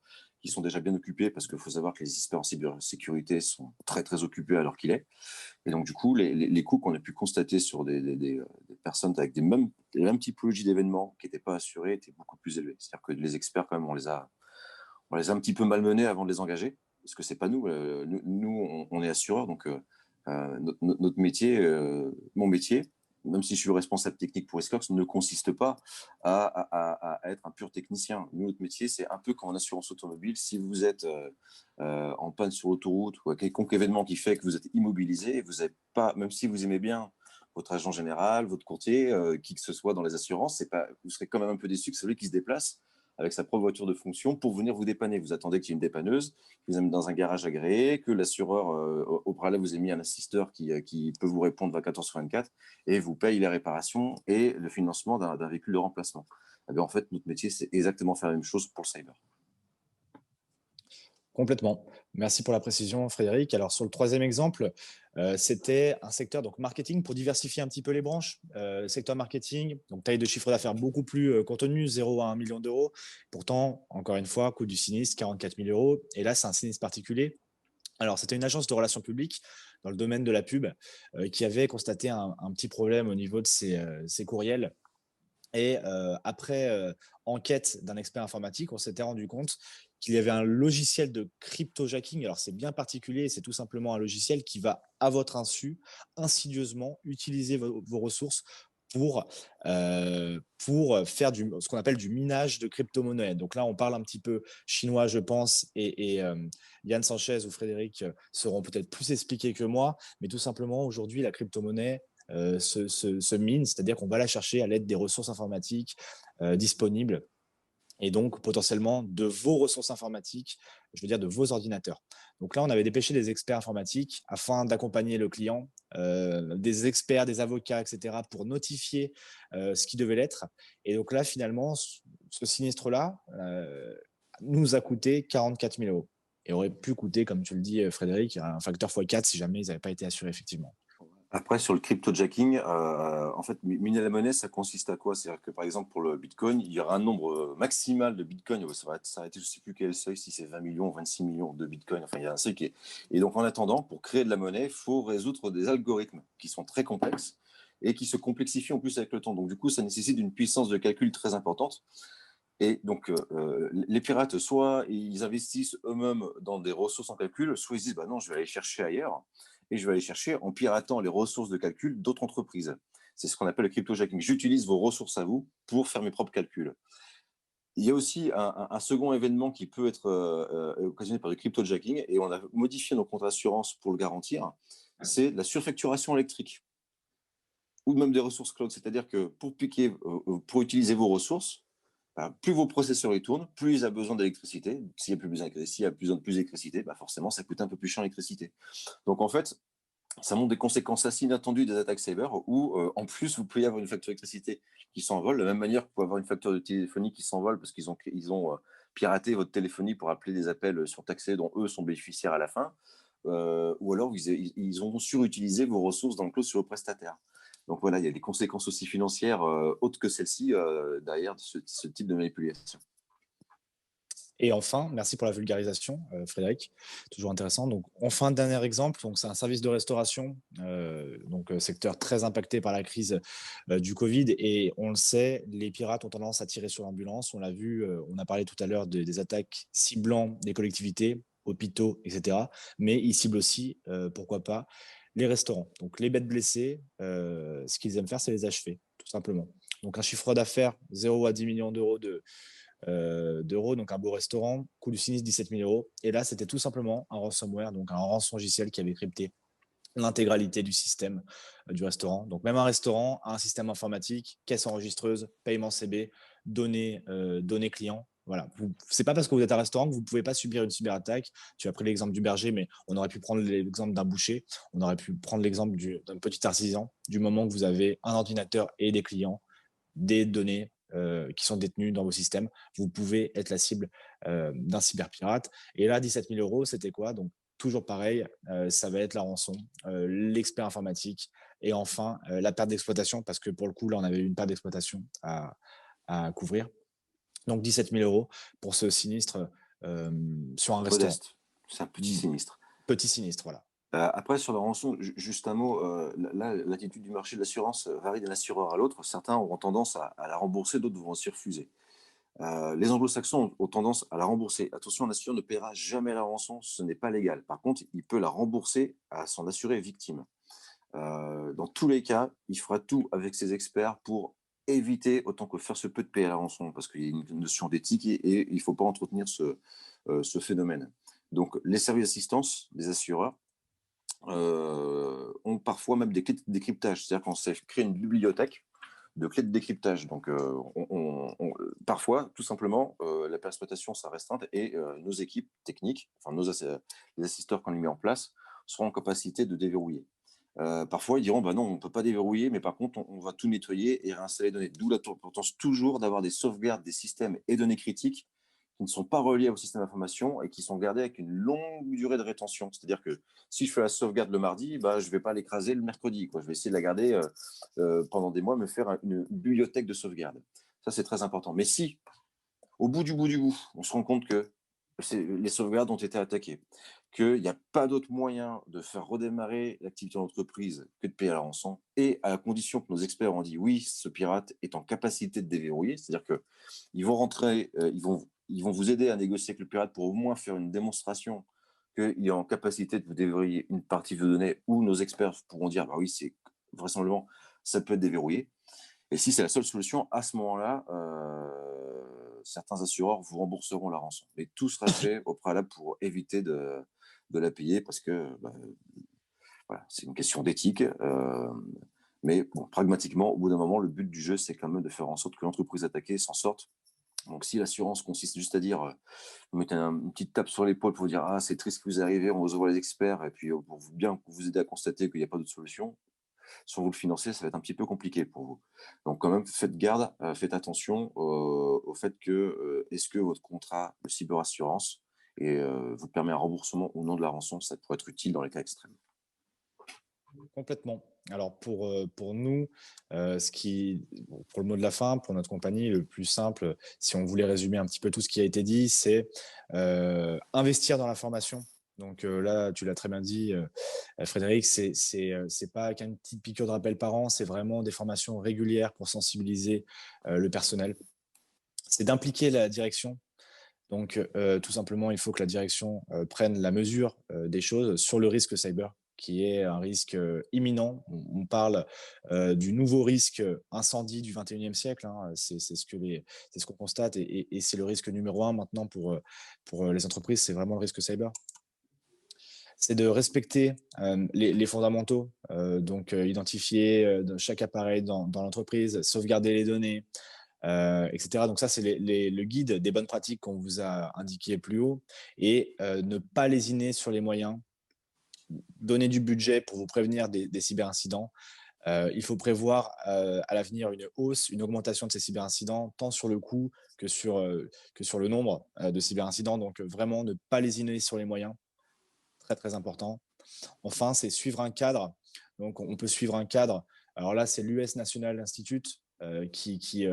bien occupés, parce qu'il faut savoir que les experts en cybersécurité sont très très occupés à l'heure qu'il est. Et donc du coup les coûts qu'on a pu constater sur des personnes avec les mêmes typologies d'événements qui n'étaient pas assurés étaient beaucoup plus élevés. C'est-à-dire que les experts, quand même, on les a un petit peu malmenés avant de les engager, parce que c'est pas nous, on est assureurs, donc notre métier, mon métier, même si je suis le responsable technique pour Hiscox, ne consiste pas à être un pur technicien. Nous, notre métier, c'est un peu comme en assurance automobile. Si vous êtes en panne sur l'autoroute ou à quelconque événement qui fait que vous êtes immobilisé, vous n'avez pas, même si vous aimez bien votre agent général, votre courtier, qui que ce soit dans les assurances, vous serez quand même un peu déçu que celui qui se déplace avec sa propre voiture de fonction pour venir vous dépanner. Vous attendez qu'il y ait une dépanneuse, que vous êtes dans un garage agréé, que l'assureur au préalable vous ait mis un assisteur qui peut vous répondre 24 h sur 24 et vous paye les réparations et le financement d'un véhicule de remplacement. Et bien, en fait, notre métier, c'est exactement faire la même chose pour le cyber. Complètement. Merci pour la précision, Frédéric. Alors, sur le troisième exemple, C'était un secteur donc marketing pour diversifier un petit peu les branches. Secteur marketing, donc taille de chiffre d'affaires beaucoup plus contenue, 0 à 1 million d'euros. Pourtant, encore une fois, coût du sinistre, 44 000 euros. Et là, c'est un sinistre particulier. Alors, c'était une agence de relations publiques dans le domaine de la pub qui avait constaté un petit problème au niveau de ses courriels. Et après enquête d'un expert informatique, on s'était rendu compte qu'il y avait un logiciel de cryptojacking. Alors, c'est bien particulier, c'est tout simplement un logiciel qui va, à votre insu, insidieusement utiliser vos ressources pour faire ce qu'on appelle du minage de crypto-monnaie. Donc là, on parle un petit peu chinois, je pense, et Yann Sanchez ou Frédéric seront peut-être plus expliqués que moi, mais tout simplement, aujourd'hui, la crypto-monnaie se mine, c'est-à-dire qu'on va la chercher à l'aide des ressources informatiques disponibles et donc potentiellement de vos ressources informatiques, je veux dire de vos ordinateurs. Donc là, on avait dépêché des experts informatiques afin d'accompagner le client, des experts, des avocats, etc., pour notifier ce qui devait l'être. Et donc là, finalement, ce sinistre-là nous a coûté 44 000 euros et aurait pu coûter, comme tu le dis, Frédéric, un facteur x4 si jamais ils n'avaient pas été assurés, effectivement. Après, sur le cryptojacking, en fait, miner la monnaie, ça consiste à quoi? C'est-à-dire que, par exemple, pour le Bitcoin, il y aura un nombre maximal de Bitcoin. Ça va s'arrêter, je ne sais plus quel seuil, si c'est 20 millions ou 26 millions de Bitcoin. Enfin, il y a un seuil qui est… Et donc, en attendant, pour créer de la monnaie, il faut résoudre des algorithmes qui sont très complexes et qui se complexifient en plus avec le temps. Donc, du coup, ça nécessite une puissance de calcul très importante. Et donc, les pirates, soit ils investissent eux-mêmes dans des ressources en calcul, soit ils disent, bah non, je vais aller chercher ailleurs, et je vais aller chercher en piratant les ressources de calcul d'autres entreprises. C'est ce qu'on appelle le cryptojacking. J'utilise vos ressources à vous pour faire mes propres calculs. Il y a aussi un second événement qui peut être occasionné par le cryptojacking, et on a modifié nos contrats d'assurance pour le garantir, c'est la surfacturation électrique, ou même des ressources cloud. C'est-à-dire que pour utiliser vos ressources, plus vos processeurs y tournent, plus il a besoin d'électricité. S'il y a plus besoin d'électricité, forcément, ça coûte un peu plus cher l'électricité. Donc, en fait, ça montre des conséquences assez inattendues des attaques cyber où, en plus, vous pouvez avoir une facture d'électricité qui s'envole, de la même manière que vous pouvez avoir une facture de téléphonie qui s'envole parce qu'ils ont piraté votre téléphonie pour appeler des appels surtaxés dont eux sont bénéficiaires à la fin, ou alors ils ont surutilisé vos ressources dans le cloud sur le prestataire. Donc voilà, il y a des conséquences aussi financières autres que celles-ci derrière ce type de manipulation. Et enfin, merci pour la vulgarisation, Frédéric, toujours intéressant. Donc, enfin, dernier exemple, donc c'est un service de restauration, donc secteur très impacté par la crise du Covid. Et on le sait, les pirates ont tendance à tirer sur l'ambulance. On l'a vu, on a parlé tout à l'heure des attaques ciblant des collectivités, hôpitaux, etc. Mais ils ciblent aussi, pourquoi pas, les restaurants. Donc, les bêtes blessées, ce qu'ils aiment faire, c'est les achever, tout simplement. Donc, un chiffre d'affaires 0 à 10 millions d'euros d'euros, donc un beau restaurant, coût du sinistre 17 000 euros. Et là, c'était tout simplement un ransomware, donc un rançon logiciel qui avait crypté l'intégralité du système du restaurant. Donc même un restaurant a un système informatique, caisse enregistreuse, paiement CB, données clients. Voilà. C'est pas parce que vous êtes un restaurant que vous ne pouvez pas subir une cyberattaque. Tu as pris l'exemple du berger, mais on aurait pu prendre l'exemple d'un boucher, on aurait pu prendre l'exemple d'un petit artisan. Du moment que vous avez un ordinateur et des clients, des données qui sont détenues dans vos systèmes, vous pouvez être la cible d'un cyberpirate. Et là, 17 000 euros, c'était quoi? Donc, toujours pareil, ça va être la rançon, l'expert informatique et enfin la perte d'exploitation, parce que pour le coup, là, on avait une perte d'exploitation à couvrir. Donc, 17 000 euros pour ce sinistre sur un restaurant. C'est un petit sinistre. Petit sinistre, voilà. Après, sur la rançon, juste un mot, là, l'attitude du marché de l'assurance varie d'un assureur à l'autre. Certains auront tendance à la rembourser, d'autres vont s'y refuser. Les anglo-saxons ont tendance à la rembourser. Attention, un assureur ne paiera jamais la rançon, ce n'est pas légal. Par contre, il peut la rembourser à son assuré victime. Dans tous les cas, il fera tout avec ses experts pour éviter autant que faire se peut de payer la rançon, parce qu'il y a une notion d'éthique et il ne faut pas entretenir ce phénomène. Donc, les services d'assistance des assureurs ont parfois même des clés de décryptage, c'est-à-dire qu'on s'est créé une bibliothèque de clés de décryptage. Donc, parfois, tout simplement, la exploitation sera restreinte et nos équipes techniques, enfin les assisteurs qu'on a mis en place, seront en capacité de déverrouiller. Parfois, ils diront, bah non, on ne peut pas déverrouiller, mais par contre, on va tout nettoyer et réinstaller les données. D'où l'importance toujours d'avoir des sauvegardes des systèmes et données critiques qui ne sont pas reliés au système d'information et qui sont gardés avec une longue durée de rétention. C'est-à-dire que si je fais la sauvegarde le mardi, je ne vais pas l'écraser le mercredi, quoi. Je vais essayer de la garder pendant des mois, me faire une bibliothèque de sauvegarde. Ça, c'est très important. Mais si, au bout du bout, on se rend compte que les sauvegardes ont été attaquées, qu'il n'y a pas d'autre moyen de faire redémarrer l'activité de l'entreprise que de payer la rançon, et à la condition que nos experts ont dit oui, ce pirate est en capacité de déverrouiller, c'est-à-dire qu'ils vont rentrer, ils vont vous aider à négocier avec le pirate pour au moins faire une démonstration qu'il est en capacité de vous déverrouiller une partie de vos données, où nos experts pourront dire oui, c'est vraisemblablement, ça peut être déverrouillé. Et si c'est la seule solution, à ce moment-là, certains assureurs vous rembourseront la rançon. Mais tout sera fait au préalable pour éviter de la payer parce que voilà, c'est une question d'éthique. Mais bon, pragmatiquement, au bout d'un moment, le but du jeu, c'est quand même de faire en sorte que l'entreprise attaquée s'en sorte. Donc, si l'assurance consiste juste à dire, vous mettez une petite tape sur l'épaule pour vous dire c'est triste que vous arrivez, on vous envoie les experts, et puis pour bien vous aider à constater qu'il n'y a pas d'autre solution, sans vous le financer, ça va être un petit peu compliqué pour vous. Donc quand même, faites garde, faites attention au fait que est-ce que votre contrat de cyberassurance vous permet un remboursement ou non de la rançon, ça pourrait être utile dans les cas extrêmes. Complètement. Alors pour nous, pour le mot de la fin, pour notre compagnie, le plus simple, si on voulait résumer un petit peu tout ce qui a été dit, c'est investir dans la formation. Donc là, tu l'as très bien dit, Frédéric, c'est pas qu'une petite piqûre de rappel par an, c'est vraiment des formations régulières pour sensibiliser le personnel. C'est d'impliquer la direction. Donc tout simplement, il faut que la direction prenne la mesure des choses sur le risque cyber, qui est un risque imminent. On parle du nouveau risque incendie du 21e siècle. Hein. C'est ce qu'on constate et c'est le risque numéro 1 maintenant pour les entreprises, c'est vraiment le risque cyber. C'est de respecter les fondamentaux, donc identifier chaque appareil dans l'entreprise, sauvegarder les données, etc. Donc ça, c'est le guide des bonnes pratiques qu'on vous a indiqué plus haut et ne pas lésiner sur les moyens, donner du budget pour vous prévenir des cyberincidents. Il faut prévoir à l'avenir une hausse, une augmentation de ces cyberincidents, tant sur le coût que sur le nombre de cyberincidents. Donc vraiment, ne pas lésiner sur les moyens, très très important. Enfin, c'est suivre un cadre. Donc on peut suivre un cadre. Alors là, c'est l'US National Institute qui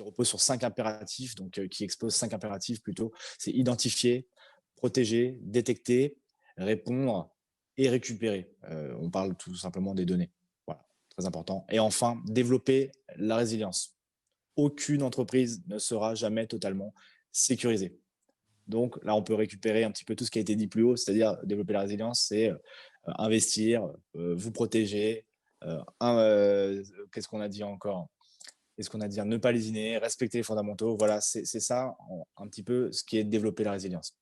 repose sur 5 impératifs, donc qui expose 5 impératifs plutôt. C'est identifier, protéger, détecter, répondre et récupérer. On parle tout simplement des données. Voilà, très important. Et enfin, développer la résilience. Aucune entreprise ne sera jamais totalement sécurisée. Donc là, on peut récupérer un petit peu tout ce qui a été dit plus haut, c'est-à-dire développer la résilience, c'est investir, vous protéger. Qu'est-ce qu'on a dit encore? Qu'est-ce qu'on a dit? Ne pas lésiner, respecter les fondamentaux. Voilà, c'est ça un petit peu ce qui est développer la résilience.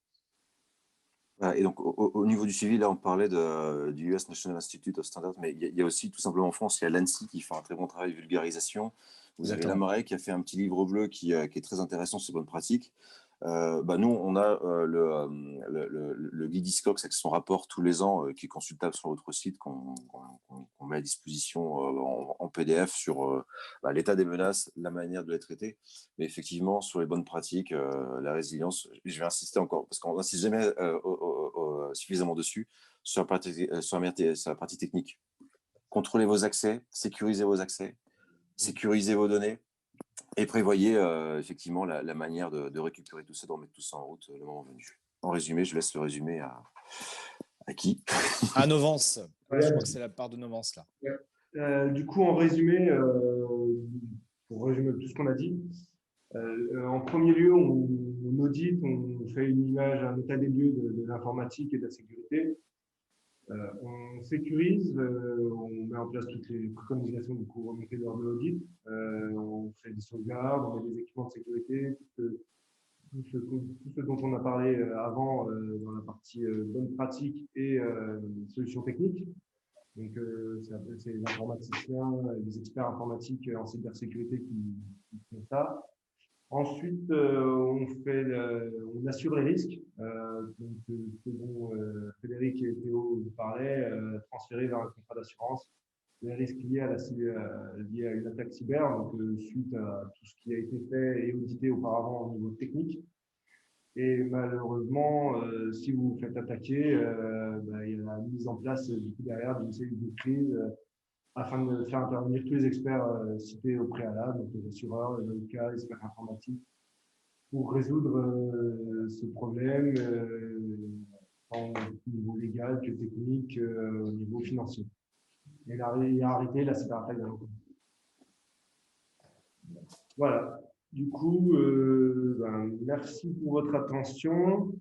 Et donc, au niveau du suivi, là, on parlait du US National Institute of Standards, mais il y a aussi, tout simplement en France, il y a l'ANSSI qui fait un très bon travail de vulgarisation. Vous avez l'AMREI qui a fait un petit livre bleu qui est très intéressant sur ces bonnes pratiques. Nous, on a le guide ISCOX avec son rapport tous les ans qui est consultable sur notre site, qu'on met à disposition en PDF sur l'état des menaces, la manière de les traiter. Mais effectivement, sur les bonnes pratiques, la résilience, je vais insister encore, parce qu'on n'insiste jamais suffisamment dessus, sur la partie technique. Contrôlez vos accès, sécurisez vos accès, sécurisez vos données. Et prévoyez effectivement la manière de récupérer tout ça, de remettre tout ça en route le moment venu. En résumé, je laisse le résumé à qui? À Novance. Je crois que c'est la part de Novance là. Du coup, en résumé, pour résumer tout ce qu'on a dit, en premier lieu, on audite, on fait une image, un état des lieux de l'informatique et de la sécurité. On sécurise, on met en place toutes les préconisations du coup remontées lors de l'audit. On fait des sauvegardes, on met des équipements de sécurité, tout ce dont on a parlé avant dans la partie bonnes pratiques et solutions techniques. Donc, c'est les informaticiens, les experts informatiques en cybersécurité qui font ça. Ensuite, on assure les risques. Donc, ce dont Frédéric et Théo vous parlaient, transférer vers un contrat d'assurance les risques liés liés à une attaque cyber, donc suite à tout ce qui a été fait et audité auparavant au niveau technique. Et malheureusement, si vous vous faites attaquer, il y a la mise en place du coup, derrière d'une cellule de crise afin de faire intervenir tous les experts cités au préalable, donc les assureurs, les avocats, les experts informatiques, pour résoudre ce problème, tant au niveau légal que technique, au niveau financier. Et arrêter la cyberattaque d'un coup. Voilà. Du coup, merci pour votre attention.